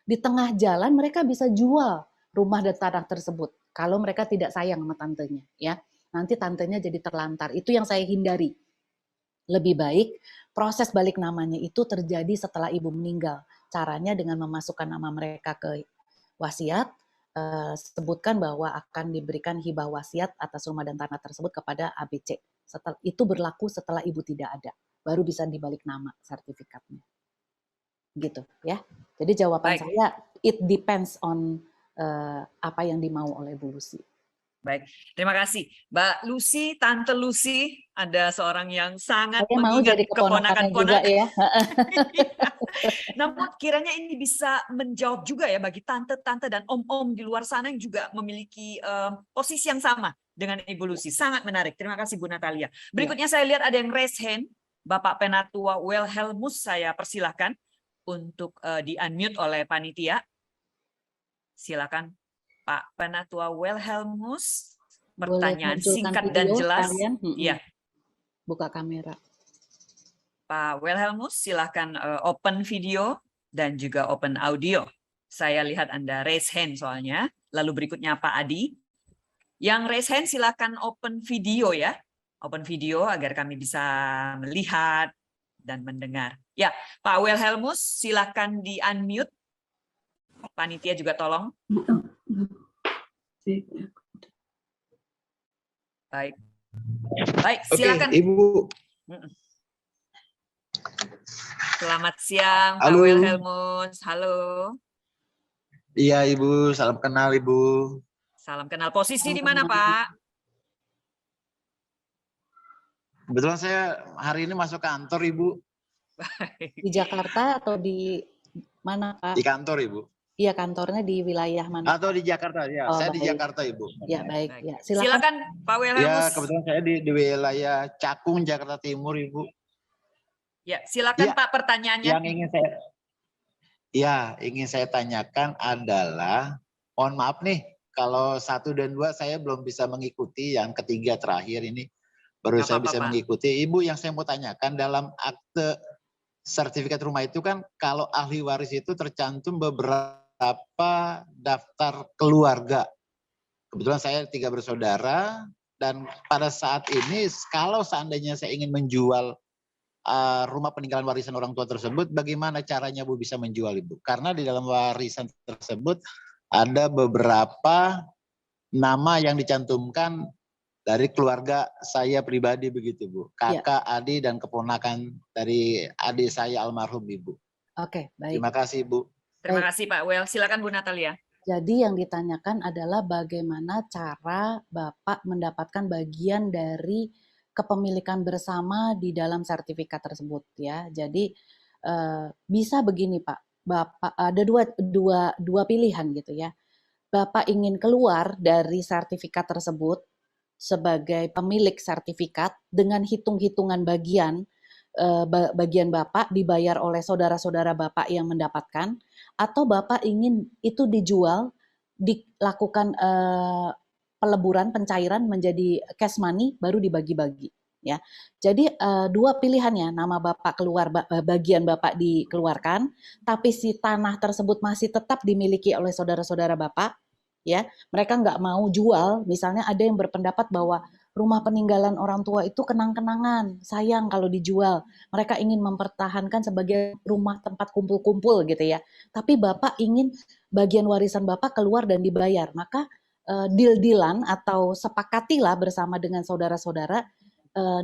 Di tengah jalan mereka bisa jual rumah dan tanah tersebut kalau mereka tidak sayang sama tantenya, ya. Nanti tantenya jadi terlantar. Itu yang saya hindari. Lebih baik proses balik namanya itu terjadi setelah ibu meninggal. Caranya dengan memasukkan nama mereka ke wasiat, sebutkan bahwa akan diberikan hibah wasiat atas rumah dan tanah tersebut kepada ABC. Itu berlaku setelah ibu tidak ada. Baru bisa dibalik nama sertifikatnya. Gitu ya. Jadi jawaban saya, it depends on apa yang dimau oleh Bu Lucy.
Baik, terima kasih. Mbak Lucy, Tante Lucy, ada seorang yang sangat
Saya mau
mengingat
jadi keponakannya juga
keponakan-keponakan.
ya.
Namun kiranya ini bisa menjawab juga ya bagi tante-tante dan om-om di luar sana yang juga memiliki posisi yang sama dengan Ibu Lucy. Sangat menarik. Terima kasih Bu Natalia. Berikutnya saya lihat ada yang raise hand. Bapak Penatua Wilhelmus, saya persilahkan untuk di-unmute oleh panitia. Silakan Pak Penatua Wilhelmus.
Boleh
Pertanyaan
munculkan
singkat dan
video
jelas.
sekalian.
Iya.
Buka kamera.
Pak Wilhelmus, silahkan open video dan juga open audio. Saya lihat Anda raise hand soalnya. Lalu berikutnya Pak Adi. Yang raise hand silahkan open video ya. Open video agar kami bisa melihat dan mendengar. Ya, Pak Wilhelmus, silahkan di-unmute. Panitia juga tolong. Baik. Baik, silakan.
Oke, Ibu.
Selamat siang, Pak
Halo.
Wilhelmus. Halo.
Iya, Ibu. Salam kenal, Ibu.
Salam kenal. Posisi di mana, Pak?
Kebetulan saya hari ini masuk kantor, Ibu.
Di Jakarta atau di mana, Pak?
Di kantor, Ibu.
Iya, kantornya di wilayah mana?
Atau di Jakarta, ya.
Oh,
Saya di
baik.
Jakarta, Ibu.
Ya, baik.
Baik.
Ya,
Silakan, Pak Wilhelmus.
Ya, kebetulan saya di wilayah Cakung, Jakarta Timur, Ibu.
Ya, silakan
Ya,
Pak pertanyaannya.
Yang ingin saya tanyakan adalah, mohon maaf nih, kalau 1 dan 2 saya belum bisa mengikuti, yang ketiga terakhir ini baru
Nggak
saya
apa-apa,
bisa
Pak.
mengikuti. Ibu, yang saya mau tanyakan dalam akte sertifikat rumah itu kan kalau ahli waris itu tercantum beberapa daftar keluarga. Kebetulan saya 3 bersaudara dan pada saat ini kalau seandainya saya ingin menjual rumah peninggalan warisan orang tua tersebut, bagaimana caranya Bu bisa menjual, Ibu? Karena di dalam warisan tersebut ada beberapa nama yang dicantumkan dari keluarga saya pribadi begitu, Bu. Kakak, adik, dan keponakan dari adik saya almarhum, Ibu.
Oke, baik.
Terima kasih, Bu.
Terima kasih, Pak Wel. Silakan Bu Natalia.
Jadi yang ditanyakan adalah bagaimana cara Bapak mendapatkan bagian dari kepemilikan bersama di dalam sertifikat tersebut ya. Jadi bisa begini Pak, Bapak ada dua pilihan gitu ya. Bapak ingin keluar dari sertifikat tersebut sebagai pemilik sertifikat dengan hitung-hitungan bagian Bapak dibayar oleh saudara-saudara Bapak yang mendapatkan, atau Bapak ingin itu dijual, dilakukan peleburan, pencairan menjadi cash money, baru dibagi-bagi. Ya, jadi 2 pilihannya, nama Bapak keluar, bagian Bapak dikeluarkan, tapi si tanah tersebut masih tetap dimiliki oleh saudara-saudara Bapak. Ya, mereka nggak mau jual. Misalnya ada yang berpendapat bahwa rumah peninggalan orang tua itu kenang-kenangan, sayang kalau dijual. Mereka ingin mempertahankan sebagai rumah tempat kumpul-kumpul gitu ya. Tapi Bapak ingin bagian warisan Bapak keluar dan dibayar. Maka deal-dealan atau sepakatilah bersama dengan saudara-saudara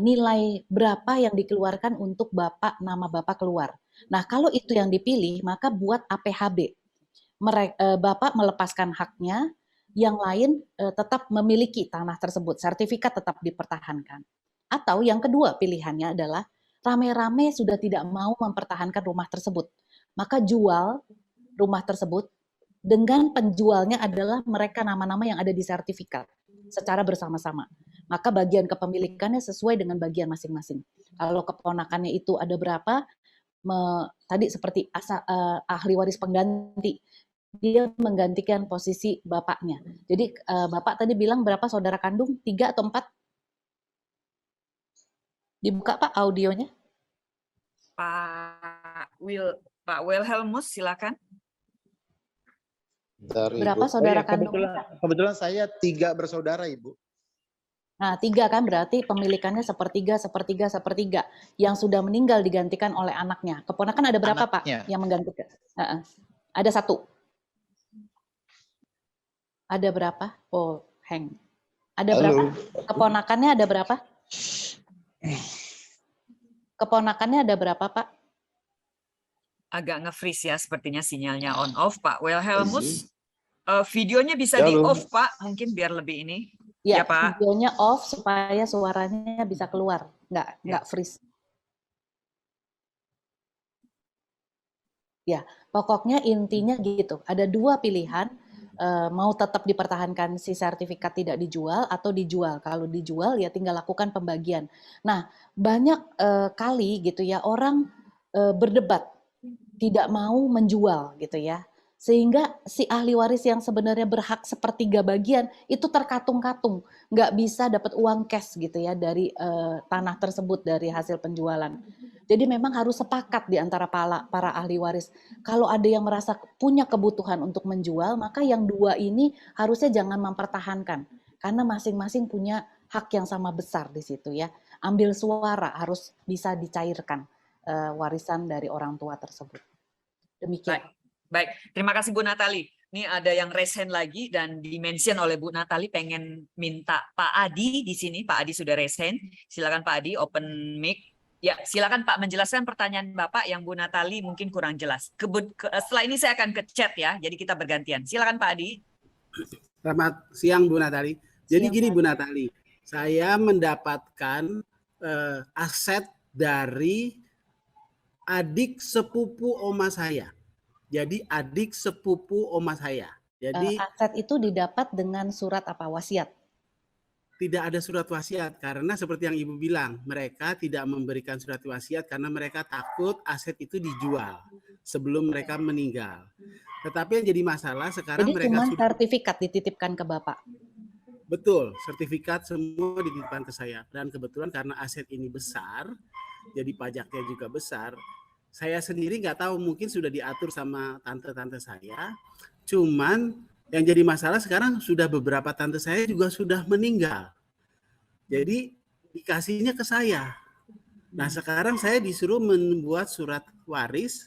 nilai berapa yang dikeluarkan untuk Bapak, nama Bapak keluar. Nah, kalau itu yang dipilih, maka buat APHB. Bapak melepaskan haknya, yang lain tetap memiliki tanah tersebut, sertifikat tetap dipertahankan. Atau yang kedua pilihannya adalah rame-rame sudah tidak mau mempertahankan rumah tersebut, maka jual rumah tersebut dengan penjualnya adalah mereka nama-nama yang ada di sertifikat secara bersama-sama. Maka bagian kepemilikannya sesuai dengan bagian masing-masing. Kalau keponakannya itu ada berapa, tadi seperti ahli waris pengganti, dia menggantikan posisi bapaknya. Jadi Bapak tadi bilang berapa saudara kandung? 3 atau 4? Dibuka Pak audionya.
Pak Wilhelmus, silakan.
Berapa saudara kandung?
Kebetulan saya 3 bersaudara, Ibu.
Nah, 3 kan berarti pemilikannya sepertiga. Yang sudah meninggal digantikan oleh anaknya. Keponakan ada berapa
Anaknya.
Pak yang menggantikan? Ada 1. Ada berapa? Oh, hang. Ada berapa? Keponakannya ada berapa? Keponakannya ada berapa, Pak?
Agak nge-freeze ya, sepertinya sinyalnya on off, Pak Wilhelmus. Videonya bisa di
Halo.
off, Pak, mungkin biar lebih ini.
Ya,
Ya, Pak.
videonya off supaya suaranya bisa keluar, nggak freeze. Ya, pokoknya intinya gitu. Ada dua pilihan, mau tetap dipertahankan si sertifikat tidak dijual atau dijual. Kalau dijual ya tinggal lakukan pembagian. Nah, banyak kali gitu ya orang berdebat tidak mau menjual gitu ya. Sehingga si ahli waris yang sebenarnya berhak sepertiga bagian itu terkatung-katung, nggak bisa dapat uang cash gitu ya dari tanah tersebut dari hasil penjualan. Jadi memang harus sepakat di antara para ahli waris. Kalau ada yang merasa punya kebutuhan untuk menjual, maka yang dua ini harusnya jangan mempertahankan. Karena masing-masing punya hak yang sama besar di situ ya. Ambil suara harus bisa dicairkan warisan dari orang tua tersebut. Demikian.
Baik, baik. Terima kasih Bu Natali. Ini ada yang raise hand lagi dan dimention oleh Bu Natali pengen minta Pak Adi di sini. Pak Adi sudah raise hand. Silakan Pak Adi open mic. Ya, silakan Pak menjelaskan pertanyaan Bapak yang Bu Natali mungkin kurang jelas. Setelah ini saya akan ke chat ya. Jadi kita bergantian. Silakan Pak Adi.
Selamat siang Bu Natali. Jadi
Siang,
gini
Pak.
Bu Natali, saya mendapatkan aset dari adik sepupu oma saya. Jadi adik sepupu oma saya. Jadi
Aset itu didapat dengan surat apa? Wasiat.
tidak ada surat wasiat karena seperti yang Ibu bilang, mereka tidak memberikan surat wasiat karena mereka takut aset itu dijual sebelum mereka meninggal. Tetapi yang jadi masalah sekarang
Jadi
mereka
cuma
sudah
sertifikat dititipkan ke Bapak.
betul, sertifikat semua dititipkan ke saya. Dan kebetulan karena aset ini besar, jadi pajaknya juga besar. Saya sendiri nggak tahu, mungkin sudah diatur sama tante-tante saya. Cuman yang jadi masalah sekarang sudah beberapa tante saya juga sudah meninggal. Jadi dikasihnya ke saya. Nah sekarang saya disuruh membuat surat waris,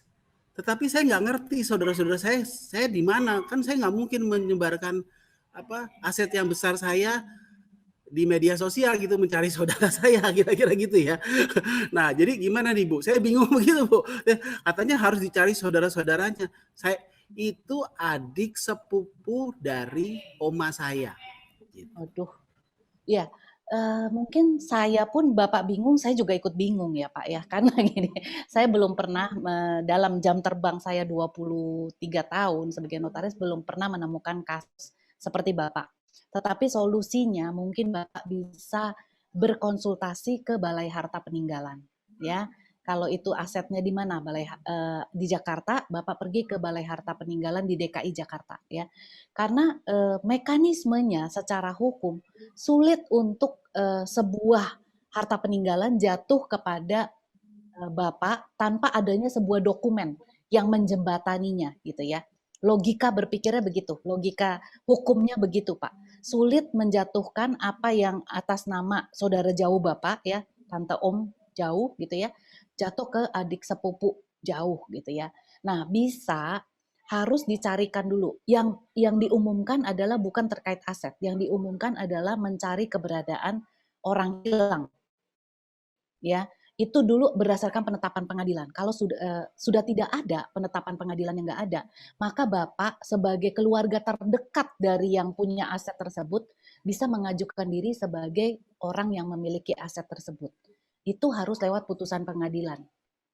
tetapi saya nggak ngerti saudara-saudara saya di mana. Kan saya nggak mungkin menyebarkan aset yang besar saya di media sosial gitu mencari saudara saya kira-kira gitu ya. Nah jadi gimana nih Bu? Saya bingung begitu Bu. Katanya harus dicari saudara-saudaranya. Saya itu adik sepupu dari oma saya.
Waduh. Ya, mungkin saya pun Bapak bingung, saya juga ikut bingung ya Pak ya. Karena gini, saya belum pernah dalam jam terbang saya 23 tahun sebagai notaris belum pernah menemukan kasus seperti Bapak. Tetapi solusinya mungkin Bapak bisa berkonsultasi ke Balai Harta Peninggalan ya. Kalau itu asetnya di mana? Di Jakarta, Bapak pergi ke Balai Harta Peninggalan di DKI Jakarta ya. Karena mekanismenya secara hukum sulit untuk sebuah harta peninggalan jatuh kepada Bapak tanpa adanya sebuah dokumen yang menjembataninya gitu ya. Logika berpikirnya begitu, logika hukumnya begitu Pak. Sulit menjatuhkan apa yang atas nama saudara jauh Bapak ya, tante om jauh gitu ya, jatuh ke adik sepupu jauh gitu ya. Nah, bisa harus dicarikan dulu. Yang diumumkan adalah bukan terkait aset, yang diumumkan adalah mencari keberadaan orang hilang. Ya, itu dulu berdasarkan penetapan pengadilan. Kalau sudah tidak ada penetapan pengadilan yang nggak ada, maka Bapak sebagai keluarga terdekat dari yang punya aset tersebut bisa mengajukan diri sebagai orang yang memiliki aset tersebut. Itu harus lewat putusan pengadilan.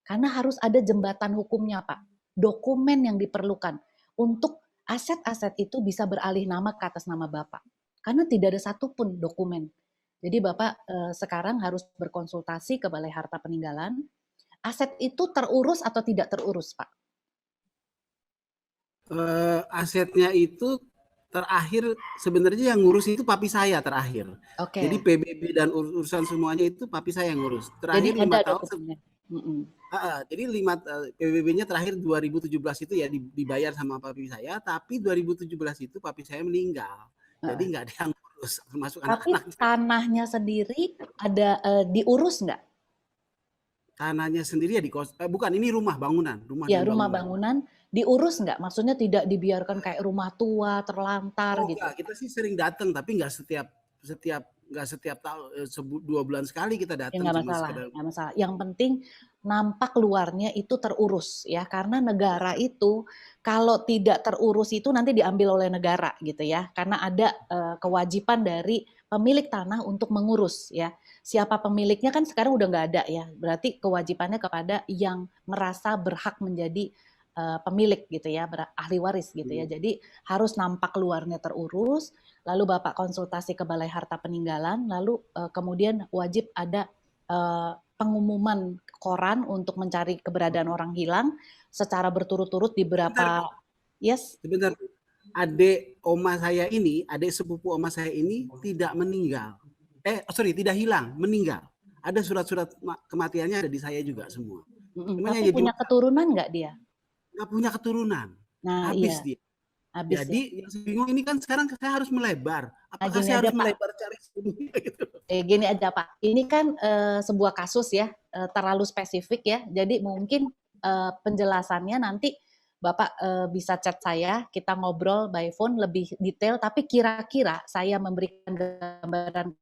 Karena harus ada jembatan hukumnya, Pak. Dokumen yang diperlukan untuk aset-aset itu bisa beralih nama ke atas nama Bapak. Karena tidak ada satupun dokumen. Jadi Bapak sekarang harus berkonsultasi ke Balai Harta Peninggalan. Aset itu terurus atau tidak terurus, Pak?
Asetnya itu terakhir sebenarnya yang ngurus itu papi saya terakhir.
Oke.
Jadi PBB dan urusan semuanya itu papi saya yang ngurus. Terakhir
Jadi
5
ada
tahun.
dokumennya.
Jadi PBB-nya terakhir 2017 itu ya dibayar sama papi saya, tapi 2017 itu papi saya meninggal. Jadi nggak ada yang ngurus, termasuk
Tapi
anak-anaknya.
tanahnya sendiri ada diurus nggak?
Tanahnya sendiri ya bukan, ini rumah bangunan.
Ya, rumah bangunan diurus nggak? Maksudnya tidak dibiarkan kayak rumah tua, terlantar gitu.
Enggak, kita sih sering datang tapi nggak setiap nggak setiap tahun 2 bulan sekali kita
Ya
datang
nggak
cuma
masalah,
sekedar.
nggak masalah. Yang penting nampak luarnya itu terurus ya, karena negara itu kalau tidak terurus itu nanti diambil oleh negara gitu ya, karena ada kewajiban dari pemilik tanah untuk mengurus ya. Siapa pemiliknya kan sekarang udah nggak ada ya, berarti kewajibannya kepada yang merasa berhak menjadi pemilik gitu ya, ahli waris gitu ya. Jadi harus nampak luarnya terurus, lalu Bapak konsultasi ke Balai Harta Peninggalan, lalu kemudian wajib ada pengumuman koran untuk mencari keberadaan orang hilang secara berturut-turut di beberapa. Yes.
Sebentar, adik sepupu oma saya ini tidak meninggal. Tidak hilang, meninggal. Ada surat-surat kematiannya ada di saya juga semua.
Tapi punya keturunan nggak dia?
Nggak punya keturunan.
Nah,
habis
iya.
dia.
Habis
Jadi
ya.
yang saya bingung ini kan sekarang saya harus melebar. Apakah
Gini
saya
aja,
harus
Pak.
melebar cari semuanya gitu?
Gini aja Pak, ini kan sebuah kasus ya, terlalu spesifik ya. Jadi mungkin penjelasannya nanti Bapak bisa chat saya, kita ngobrol by phone lebih detail. Tapi kira-kira saya memberikan gambaran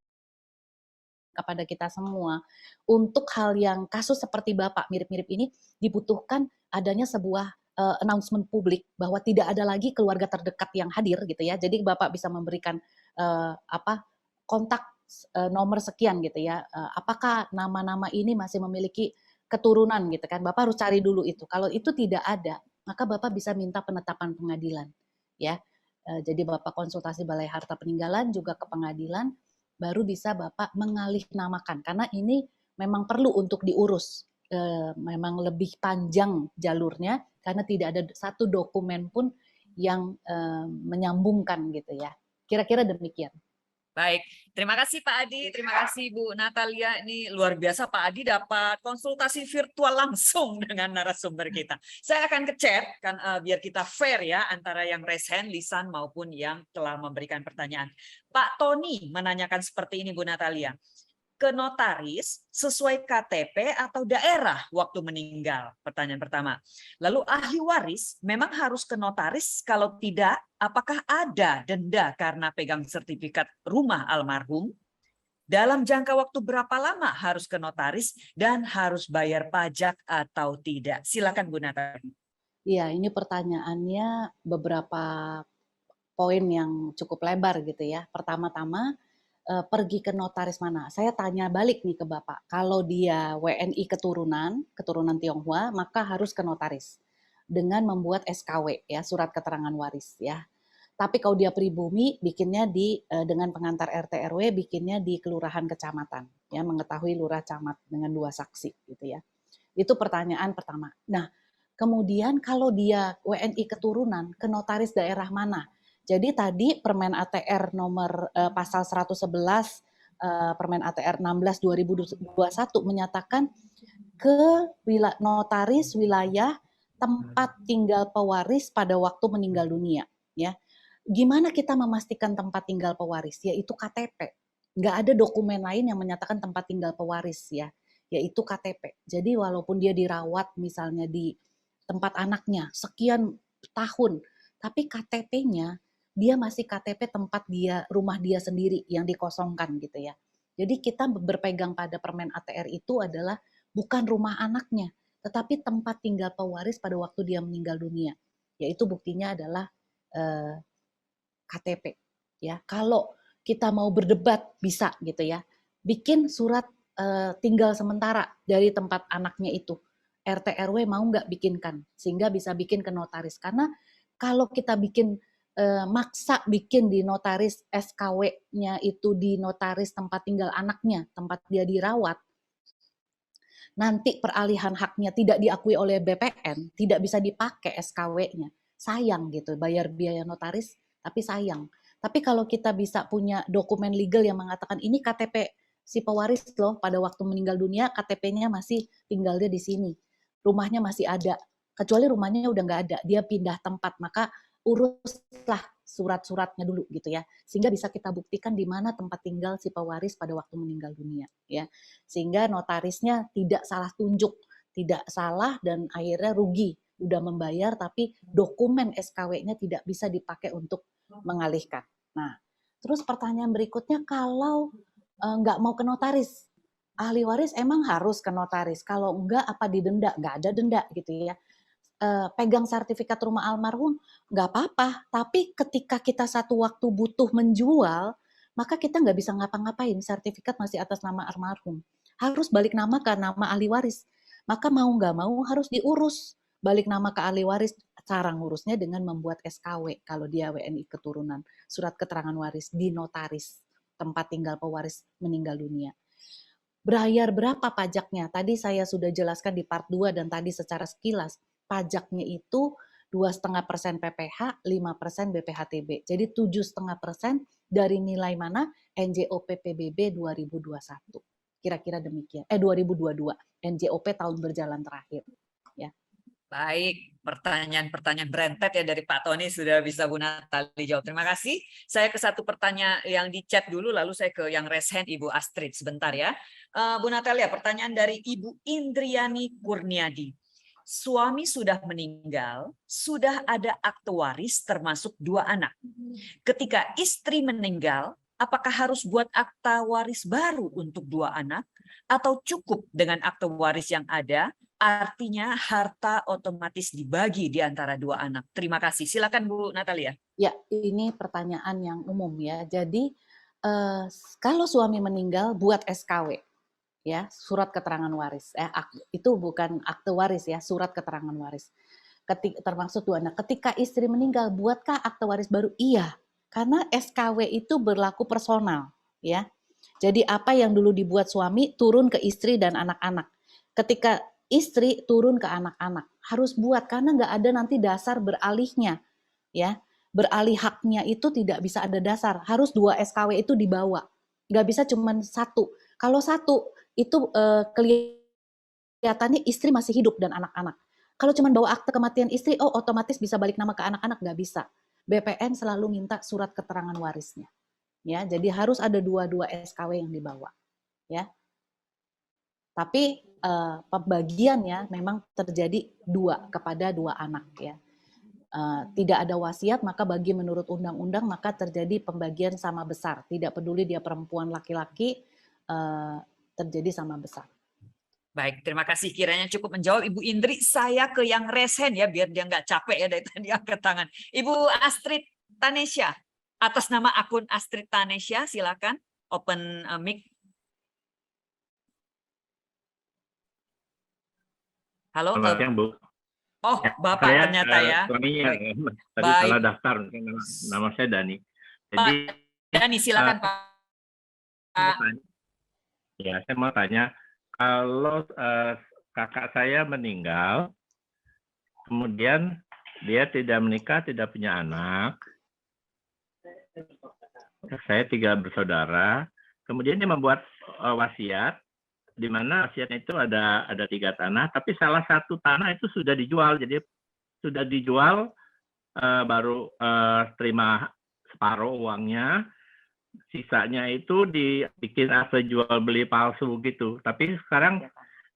kepada kita semua, untuk hal yang kasus seperti Bapak mirip-mirip ini dibutuhkan adanya sebuah announcement publik bahwa tidak ada lagi keluarga terdekat yang hadir gitu ya. Jadi Bapak bisa memberikan kontak nomor sekian gitu ya. Apakah nama-nama ini masih memiliki keturunan gitu kan? Bapak harus cari dulu itu. Kalau itu tidak ada, maka Bapak bisa minta penetapan pengadilan ya. Jadi Bapak konsultasi Balai Harta Peninggalan juga ke pengadilan, baru bisa Bapak mengalih-namakan, karena ini memang perlu untuk diurus. Memang lebih panjang jalurnya karena tidak ada satu dokumen pun yang menyambungkan gitu ya. Kira-kira demikian.
Baik, terima kasih Pak Adi, terima kasih Bu Natalia. Ini luar biasa Pak Adi dapat konsultasi virtual langsung dengan narasumber kita. Saya akan ke-chat kan biar kita fair ya antara yang raise hand, lisan maupun yang telah memberikan pertanyaan. Pak Tony menanyakan seperti ini Bu Natalia. Ke notaris sesuai KTP atau daerah waktu meninggal? Pertanyaan pertama. Lalu ahli waris memang harus ke notaris, kalau tidak apakah ada denda karena pegang sertifikat rumah almarhum? Dalam jangka waktu berapa lama harus ke notaris dan harus bayar pajak atau tidak? Silakan Bu Natali.
Iya, ini pertanyaannya beberapa poin yang cukup lebar gitu ya. Pertama-tama pergi ke notaris mana? Saya tanya balik nih ke Bapak. Kalau dia WNI keturunan Tionghoa, maka harus ke notaris dengan membuat SKW ya, surat keterangan waris ya. Tapi kalau dia pribumi, bikinnya dengan pengantar RT RW, bikinnya di kelurahan kecamatan ya, mengetahui lurah camat dengan 2 saksi gitu ya. Itu pertanyaan pertama. Nah, kemudian kalau dia WNI keturunan, ke notaris daerah mana? Jadi tadi Permen ATR nomor pasal 111 Permen ATR 16 2021 menyatakan ke notaris wilayah tempat tinggal pewaris pada waktu meninggal dunia ya. Gimana kita memastikan tempat tinggal pewaris? Yaitu KTP. Nggak ada dokumen lain yang menyatakan tempat tinggal pewaris ya, yaitu KTP. Jadi walaupun dia dirawat misalnya di tempat anaknya sekian tahun, tapi KTP-nya dia masih KTP tempat rumah dia sendiri yang dikosongkan gitu ya. Jadi kita berpegang pada Permen ATR itu adalah bukan rumah anaknya, tetapi tempat tinggal pewaris pada waktu dia meninggal dunia. Yaitu buktinya adalah KTP ya. Kalau kita mau berdebat bisa gitu ya, bikin surat tinggal sementara dari tempat anaknya itu. RT RW mau nggak bikinkan, sehingga bisa bikin ke notaris. Karena kalau kita maksa bikin di notaris, SKW-nya itu di notaris tempat tinggal anaknya, tempat dia dirawat, nanti peralihan haknya tidak diakui oleh BPN, tidak bisa dipakai SKW-nya. Sayang gitu, bayar biaya notaris, tapi sayang. Tapi kalau kita bisa punya dokumen legal yang mengatakan ini KTP si pewaris loh, pada waktu meninggal dunia KTP-nya masih tinggalnya di sini, rumahnya masih ada, kecuali rumahnya udah nggak ada, dia pindah tempat, maka uruslah surat-suratnya dulu gitu ya, sehingga bisa kita buktikan di mana tempat tinggal si pewaris pada waktu meninggal dunia ya, sehingga notarisnya tidak salah tunjuk, tidak salah dan akhirnya rugi, udah membayar tapi dokumen SKW-nya tidak bisa dipakai untuk mengalihkan. Nah, terus pertanyaan berikutnya, kalau nggak mau ke notaris. Ahli waris emang harus ke notaris, kalau enggak apa didenda, nggak ada denda gitu ya. Pegang sertifikat rumah almarhum nggak apa-apa, tapi ketika kita satu waktu butuh menjual, maka kita nggak bisa ngapa-ngapain, sertifikat masih atas nama almarhum. Harus balik nama ke nama ahli waris. Maka mau nggak mau harus diurus. Balik nama ke ahli waris, cara ngurusnya dengan membuat SKW, kalau dia WNI keturunan, surat keterangan waris di notaris, tempat tinggal pewaris meninggal dunia. Bayar berapa pajaknya? Tadi saya sudah jelaskan di part 2 dan tadi secara sekilas. Pajaknya itu 2,5% PPh, 5% BPHTB. Jadi 7,5% dari nilai mana? NJOP PBB 2021. Kira-kira demikian. 2022. NJOP tahun berjalan terakhir. Ya.
Baik, pertanyaan-pertanyaan berentet ya dari Pak Tony sudah bisa Bu Natali jawab. Terima kasih. Saya ke satu pertanyaan yang di chat dulu, lalu saya ke yang raise hand Ibu Astrid sebentar ya. Bu Natalia, pertanyaan dari Ibu Indriani Kurniadi. Suami sudah meninggal, sudah ada akte waris termasuk 2 anak. Ketika istri meninggal, apakah harus buat akta waris baru untuk 2 anak? Atau cukup dengan akte waris yang ada? Artinya harta otomatis dibagi di antara 2 anak. Terima kasih. Silakan Bu Natalia.
Ya, ini pertanyaan yang umum ya. Jadi kalau suami meninggal buat SKW, ya, surat keterangan waris. Itu bukan akte waris ya, surat keterangan waris. Termasuk 2 anak. Ketika istri meninggal, buatkah akte waris baru? Iya, karena SKW itu berlaku personal, ya. Jadi apa yang dulu dibuat suami turun ke istri dan anak-anak. Ketika istri turun ke anak-anak, harus buat karena nggak ada nanti dasar beralihnya, ya. Beralih haknya itu tidak bisa ada dasar, harus 2 SKW itu dibawa. Nggak bisa cuma 1. Kalau 1 itu kelihatannya istri masih hidup dan anak-anak. Kalau cuma bawa akte kematian istri, otomatis bisa balik nama ke anak-anak, nggak bisa. BPN selalu minta surat keterangan warisnya. Ya, jadi harus ada 2 SKW yang dibawa. Ya. Tapi pembagiannya memang terjadi 2 kepada 2 anak ya. Tidak ada wasiat, maka bagi menurut undang-undang maka terjadi pembagian sama besar. Tidak peduli dia perempuan laki-laki, terjadi sama besar.
Baik, terima kasih. Kiranya cukup menjawab Ibu Indri. Saya ke yang resen ya, biar dia nggak capek ya dari tadi angkat tangan. Ibu Astrid Tanesya, atas nama akun Astrid Tanesya, silakan open mic. Halo.
Selamat siang, Bu.
Oh,
Ya,
Bapak
saya,
ternyata ya.
Tony,
Baik.
tadi
Baik.
salah daftar, nama saya Dani. Jadi,
Dani, silakan Pak.
Ya, saya mau tanya, kalau kakak saya meninggal, kemudian dia tidak menikah, tidak punya anak, saya 3 bersaudara, kemudian dia membuat wasiat, di mana wasiatnya itu ada 3 tanah, tapi salah satu tanah itu sudah dijual, jadi sudah dijual, baru terima separuh uangnya, sisanya itu dibikin akte jual beli palsu gitu. Tapi sekarang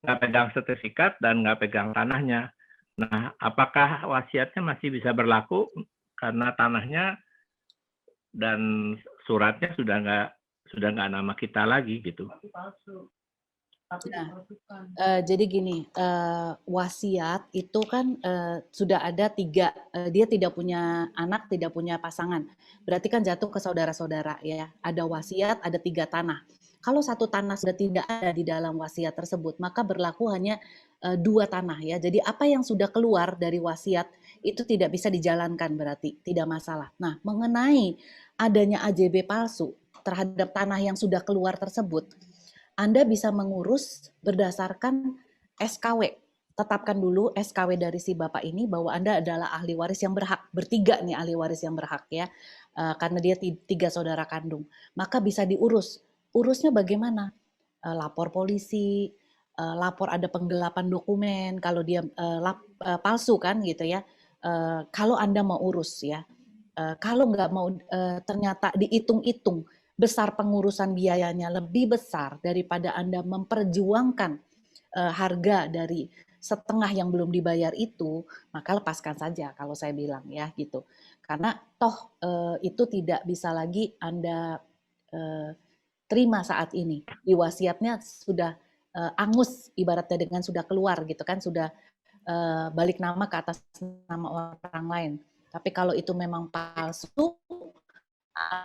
nggak pegang sertifikat dan nggak pegang tanahnya. Nah, apakah wasiatnya masih bisa berlaku karena tanahnya dan suratnya sudah nggak nama kita lagi gitu?
Nah, jadi gini, wasiat itu kan sudah ada 3, dia tidak punya anak, tidak punya pasangan. Berarti kan jatuh ke saudara-saudara ya. Ada wasiat, ada 3 tanah. Kalau 1 tanah sudah tidak ada di dalam wasiat tersebut, maka berlaku hanya 2 tanah ya. Jadi apa yang sudah keluar dari wasiat itu tidak bisa dijalankan, berarti tidak masalah. Nah, mengenai adanya AJB palsu terhadap tanah yang sudah keluar tersebut, Anda bisa mengurus berdasarkan SKW. Tetapkan dulu SKW dari si Bapak ini bahwa Anda adalah ahli waris yang berhak. Bertiga nih ahli waris yang berhak ya. Karena dia 3 saudara kandung. Maka bisa diurus. Urusnya bagaimana? Lapor polisi, lapor ada penggelapan dokumen, kalau dia palsu kan gitu ya. Kalau Anda mau urus ya. Kalau nggak mau ternyata dihitung-hitung, besar pengurusan biayanya lebih besar daripada Anda memperjuangkan harga dari setengah yang belum dibayar itu, maka lepaskan saja kalau saya bilang ya gitu. Karena toh itu tidak bisa lagi Anda terima saat ini. Di wasiatnya sudah angus ibaratnya dengan sudah keluar gitu kan, sudah balik nama ke atas nama orang lain. Tapi kalau itu memang palsu,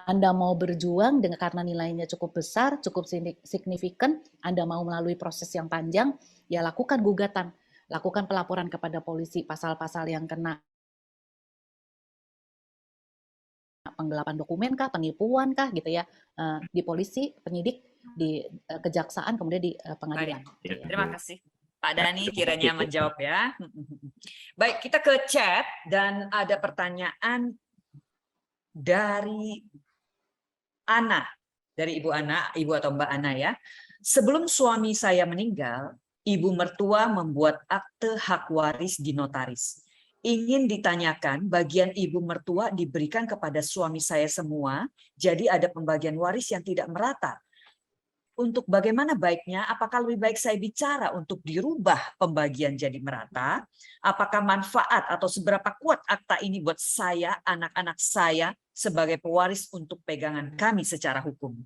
Anda mau berjuang dengan karena nilainya cukup besar, cukup signifikan, Anda mau melalui proses yang panjang, ya lakukan gugatan, lakukan pelaporan kepada polisi pasal-pasal yang kena penggelapan dokumen kah, penipuan kah gitu ya, di polisi, penyidik, di kejaksaan, kemudian di pengadilan.
Baik. Terima kasih. Pak Dhani kiranya menjawab ya. Baik, kita ke chat dan ada pertanyaan dari Ana, dari Ibu Ana, Ibu atau Mbak Ana ya. Sebelum suami saya meninggal, ibu mertua membuat akte hak waris di notaris. Ingin ditanyakan, bagian ibu mertua diberikan kepada suami saya semua, jadi ada pembagian waris yang tidak merata. Untuk bagaimana baiknya, apakah lebih baik saya bicara untuk dirubah pembagian jadi merata? Apakah manfaat atau seberapa kuat akta ini buat saya, anak-anak saya sebagai pewaris untuk pegangan kami secara hukum?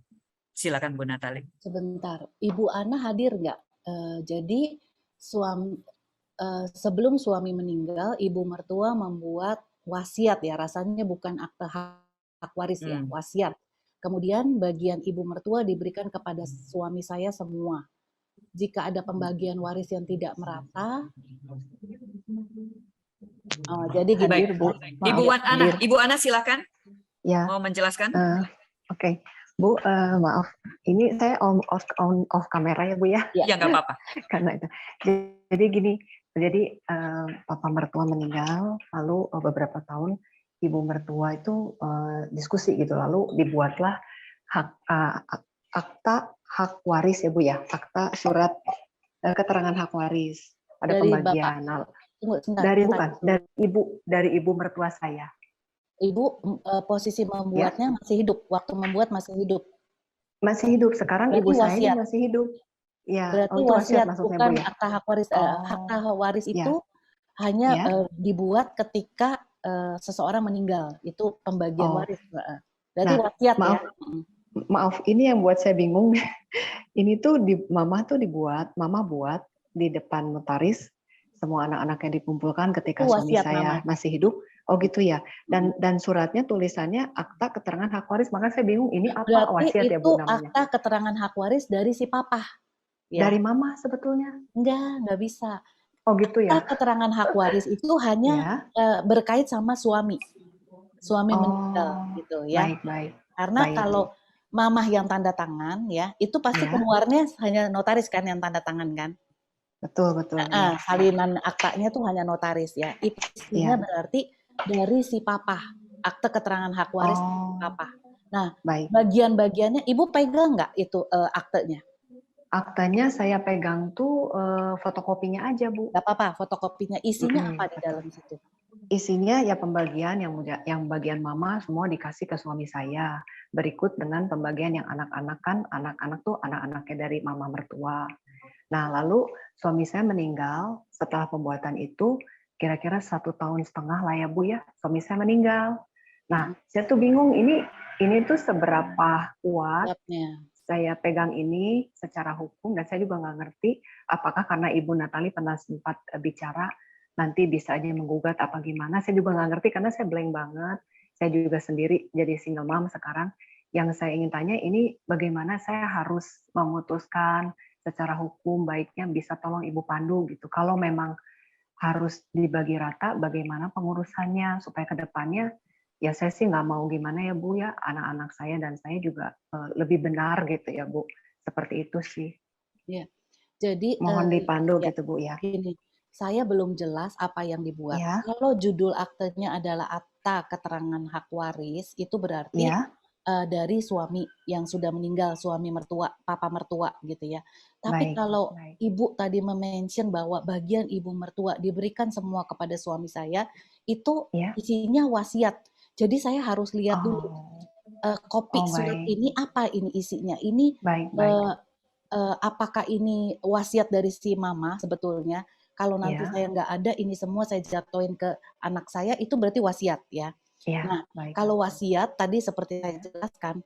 Silakan Bu Natali.
Sebentar, Ibu Ana hadir nggak? Jadi sebelum suami meninggal, ibu mertua membuat wasiat ya, rasanya bukan akte hak waris ya, wasiat. Kemudian bagian ibu mertua diberikan kepada suami saya semua. Jika ada pembagian waris yang tidak merata, jadi gini, Bu.
Ibu Ana silakan.
Ya.
Mau menjelaskan?
Oke. Bu, maaf. Ini saya off kamera ya, Bu ya?
Ya, nggak apa-apa.
Karena itu. Jadi gini, papa mertua meninggal, lalu beberapa tahun ibu mertua itu diskusi gitu, lalu dibuatlah akta hak waris ya Bu ya, akta surat keterangan hak waris pada
dari
pembagian. Dari ibu mertua saya.
Ibu posisi membuatnya masih hidup, waktu membuat masih hidup.
Masih hidup, sekarang
berarti
ibu saya
wasiat.
masih hidup. Ya,
berarti wasiat bukan Bu, ya? Akta hak waris. Akta waris itu hanya dibuat ketika seseorang meninggal, itu pembagian waris. Berarti wasiat
maaf,
ya.
Maaf, ini yang buat saya bingung. Ini tuh mama buat di depan notaris, semua anak-anaknya dikumpulkan ketika suami saya masih hidup. Oh gitu ya. Dan suratnya tulisannya akta keterangan hak waris. Makanya saya bingung ini apa
berarti
wasiat ya Bu namanya.
Akta keterangan hak waris dari si papa. Ya.
Dari mama sebetulnya?
Nggak bisa.
Oh gitu ya.
Akta keterangan hak waris itu hanya berkait sama suami meninggal gitu ya.
Baik.
Karena kalau mamah yang tanda tangan ya, itu pasti keluarnya hanya notaris kan yang tanda tangan kan.
Betul.
Salinan aktanya tuh hanya notaris ya. Isinya berarti dari si papa, akte keterangan hak waris papa. Nah, bagian-bagiannya ibu pegang nggak itu aktenya?
Aktenya saya pegang tuh fotokopinya aja Bu.
Gak apa-apa, fotokopinya. Isinya apa di dalam situ?
Isinya ya pembagian yang bagian mama semua dikasih ke suami saya. Berikut dengan pembagian yang anak-anak kan, anak-anak tuh anak-anaknya dari mama mertua. Nah lalu suami saya meninggal setelah pembuatan itu kira-kira 1,5 tahun lah ya Bu ya, suami saya meninggal. Nah saya tuh bingung ini tuh seberapa kuat saya pegang ini secara hukum, dan saya juga nggak ngerti apakah karena Ibu Natali pernah sempat bicara nanti bisa aja menggugat apa gimana, saya juga nggak ngerti karena saya blank banget. Saya juga sendiri jadi single mom sekarang. Yang saya ingin tanya ini bagaimana saya harus memutuskan secara hukum, baiknya bisa tolong Ibu pandu gitu. Kalau memang harus dibagi rata, bagaimana pengurusannya supaya ke depannya ya saya sih nggak mau gimana ya Bu ya, anak-anak saya dan saya juga lebih benar gitu ya Bu. Seperti itu sih.
Ya. Jadi
mohon dipandu gitu Bu ya.
Gini, saya belum jelas apa yang dibuat.
Ya.
Kalau judul aktenya adalah akta keterangan hak waris, itu berarti dari suami yang sudah meninggal, suami mertua, papa mertua gitu ya. Tapi kalau Ibu tadi mention bahwa bagian ibu mertua diberikan semua kepada suami saya, itu isinya wasiat. Jadi saya harus lihat dulu kopi surat ini apa ini isinya. Ini apakah ini wasiat dari si mama sebetulnya? Kalau nanti saya nggak ada, ini semua saya jatuhin ke anak saya, itu berarti wasiat ya. Nah, kalau wasiat tadi seperti saya jelaskan,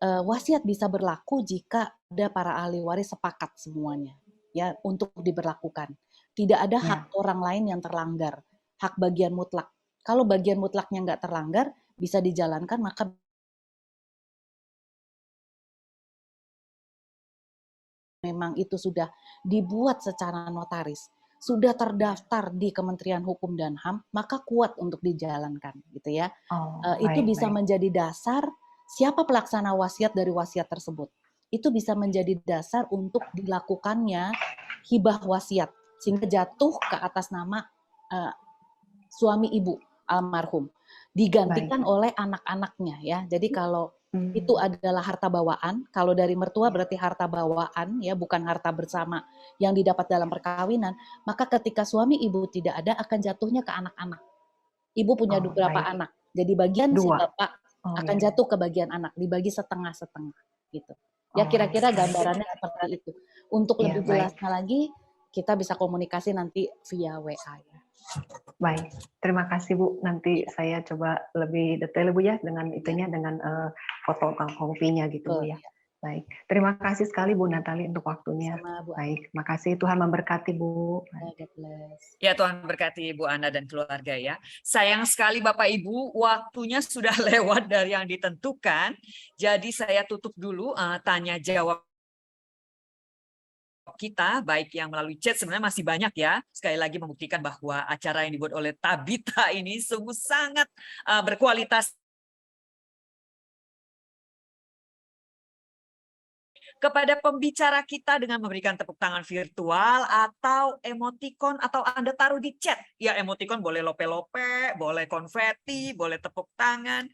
wasiat bisa berlaku jika ada para ahli waris sepakat semuanya ya untuk diberlakukan. Tidak ada hak orang lain yang terlanggar, hak bagian mutlak. Kalau bagian mutlaknya nggak terlanggar, bisa dijalankan, maka memang itu sudah dibuat secara notaris, sudah terdaftar di Kementerian Hukum dan HAM, maka kuat untuk dijalankan, gitu ya. Itu bisa menjadi dasar siapa pelaksana wasiat dari wasiat tersebut. Itu bisa menjadi dasar untuk dilakukannya hibah wasiat, sehingga jatuh ke atas nama suami ibu almarhum, digantikan oleh anak-anaknya ya. Jadi kalau itu adalah harta bawaan, kalau dari mertua berarti harta bawaan ya, bukan harta bersama yang didapat dalam perkawinan, maka ketika suami ibu tidak ada akan jatuhnya ke anak-anak. Ibu punya beberapa anak, jadi bagian si bapak akan jatuh ke bagian anak, dibagi setengah-setengah gitu. Ya kira-kira gambarannya seperti itu. Untuk lebih jelasnya lagi, kita bisa komunikasi nanti via WA ya.
Baik, terima kasih Bu. Nanti saya coba lebih detail Bu ya dengan itunya, dengan foto kopinya gitu Bu ya. Baik, terima kasih sekali Bu Natali untuk waktunya.
Sama, Bu.
Baik, makasih, Tuhan memberkati Bu.
God bless.
Ya, Tuhan berkati Ibu Ana dan keluarga ya. Sayang sekali Bapak Ibu, waktunya sudah lewat dari yang ditentukan. Jadi saya tutup dulu tanya jawab kita, baik yang melalui chat, sebenarnya masih banyak ya. Sekali lagi membuktikan bahwa acara yang dibuat oleh Tabita ini sungguh sangat berkualitas. Kepada pembicara kita dengan memberikan tepuk tangan virtual atau emoticon, atau Anda taruh di chat. Ya, emoticon boleh lope-lope, boleh konfeti, boleh tepuk tangan.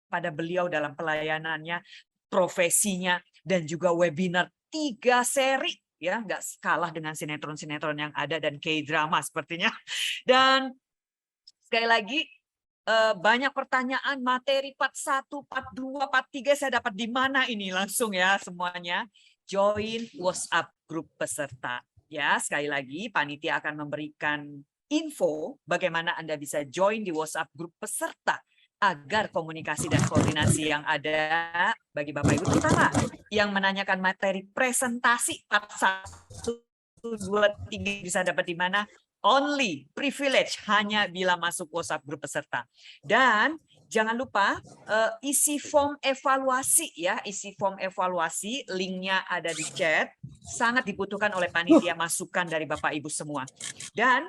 Pada beliau dalam pelayanannya, profesinya, dan juga webinar 3 seri. Ya, nggak kalah dengan sinetron-sinetron yang ada dan K-drama sepertinya. Dan sekali lagi, banyak pertanyaan, materi part 1, part 2, part 3 saya dapat di mana ini langsung ya semuanya. Join WhatsApp grup peserta. Ya, sekali lagi panitia akan memberikan info bagaimana Anda bisa join di WhatsApp grup peserta agar komunikasi dan koordinasi yang ada bagi Bapak Ibu, terutama yang menanyakan materi presentasi part 1, 2, 3 bisa dapat di mana. Only privilege hanya bila masuk WhatsApp grup peserta. Dan jangan lupa isi form evaluasi ya, isi form evaluasi, linknya ada di chat. Sangat dibutuhkan oleh panitia masukan dari Bapak Ibu semua. Dan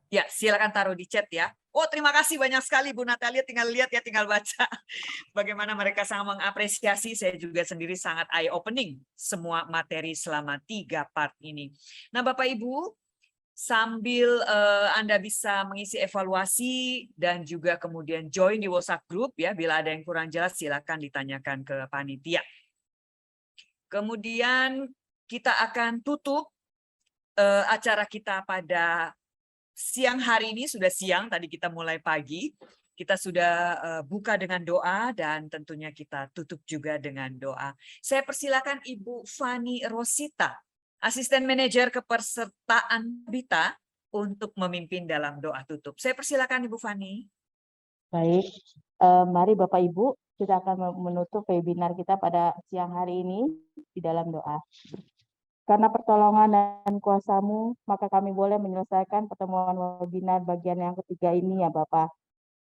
ya silakan taruh di chat ya. Oh, terima kasih banyak sekali Bu Natalia, tinggal lihat ya, tinggal baca bagaimana mereka sangat mengapresiasi. Saya juga sendiri sangat eye opening semua materi selama 3 part ini. Nah, Bapak Ibu, sambil Anda bisa mengisi evaluasi dan juga kemudian join di WhatsApp group ya, bila ada yang kurang jelas silakan ditanyakan ke panitia. Kemudian kita akan tutup acara kita pada siang hari ini. Sudah siang, tadi kita mulai pagi. Kita sudah buka dengan doa dan tentunya kita tutup juga dengan doa. Saya persilakan Ibu Fani Rosita, Asisten Manajer Kepesertaan Tabita, untuk memimpin dalam doa tutup. Saya persilakan Ibu Fani.
Baik, mari Bapak Ibu, kita akan menutup webinar kita pada siang hari ini di dalam doa. Karena pertolongan dan kuasa-Mu, maka kami boleh menyelesaikan pertemuan webinar bagian yang ketiga ini ya Bapak.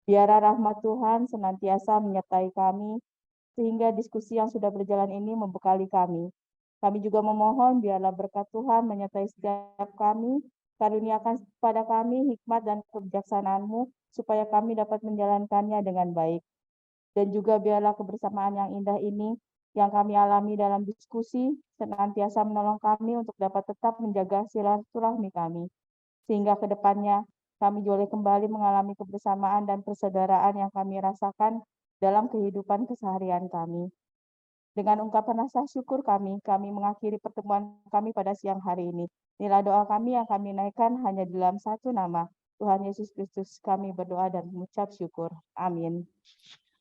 Biarlah rahmat Tuhan senantiasa menyertai kami, sehingga diskusi yang sudah berjalan ini membekali kami. Kami juga memohon biarlah berkat Tuhan menyertai setiap kami, karuniakan kepada kami hikmat dan kebijaksanaan-Mu, supaya kami dapat menjalankannya dengan baik. Dan juga biarlah kebersamaan yang indah ini yang kami alami dalam diskusi senantiasa menolong kami untuk dapat tetap menjaga silaturahmi kami, sehingga ke depannya kami boleh kembali mengalami kebersamaan dan persaudaraan yang kami rasakan dalam kehidupan keseharian kami. Dengan ungkapan rasa syukur kami mengakhiri pertemuan kami pada siang hari ini. Inilah doa kami yang kami naikkan hanya dalam satu nama, Tuhan Yesus Kristus. Kami berdoa dan mengucap syukur. Amin.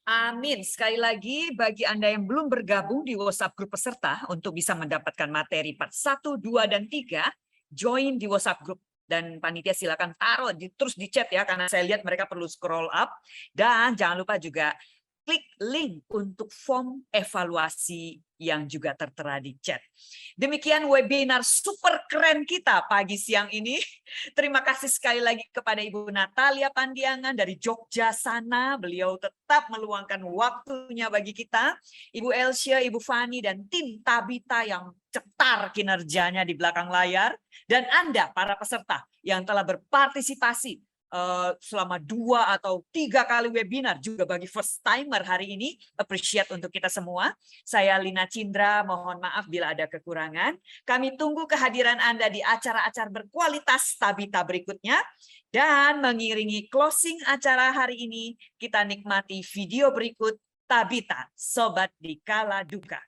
Amin. Sekali lagi, bagi Anda yang belum bergabung di WhatsApp grup peserta untuk bisa mendapatkan materi part 1, 2, dan 3, join di WhatsApp grup Dan panitia silakan taruh terus di chat ya, karena saya lihat mereka perlu scroll up. Dan jangan lupa juga klik link untuk form evaluasi yang juga tertera di chat. Demikian webinar super keren kita pagi siang ini. Terima kasih sekali lagi kepada Ibu Natalia Pandiangan dari Jogja sana. Beliau tetap meluangkan waktunya bagi kita. Ibu Elsia, Ibu Fani, dan tim Tabita yang cetar kinerjanya di belakang layar. Dan Anda, para peserta yang telah berpartisipasi selama 2 atau 3 kali webinar juga bagi first timer hari ini, appreciate untuk kita semua. Saya Lina Cindra, mohon maaf bila ada kekurangan. Kami tunggu kehadiran Anda di acara-acara berkualitas Tabita berikutnya. Dan mengiringi closing acara hari ini, kita nikmati video berikut Tabita, Sobat di Kala Duka.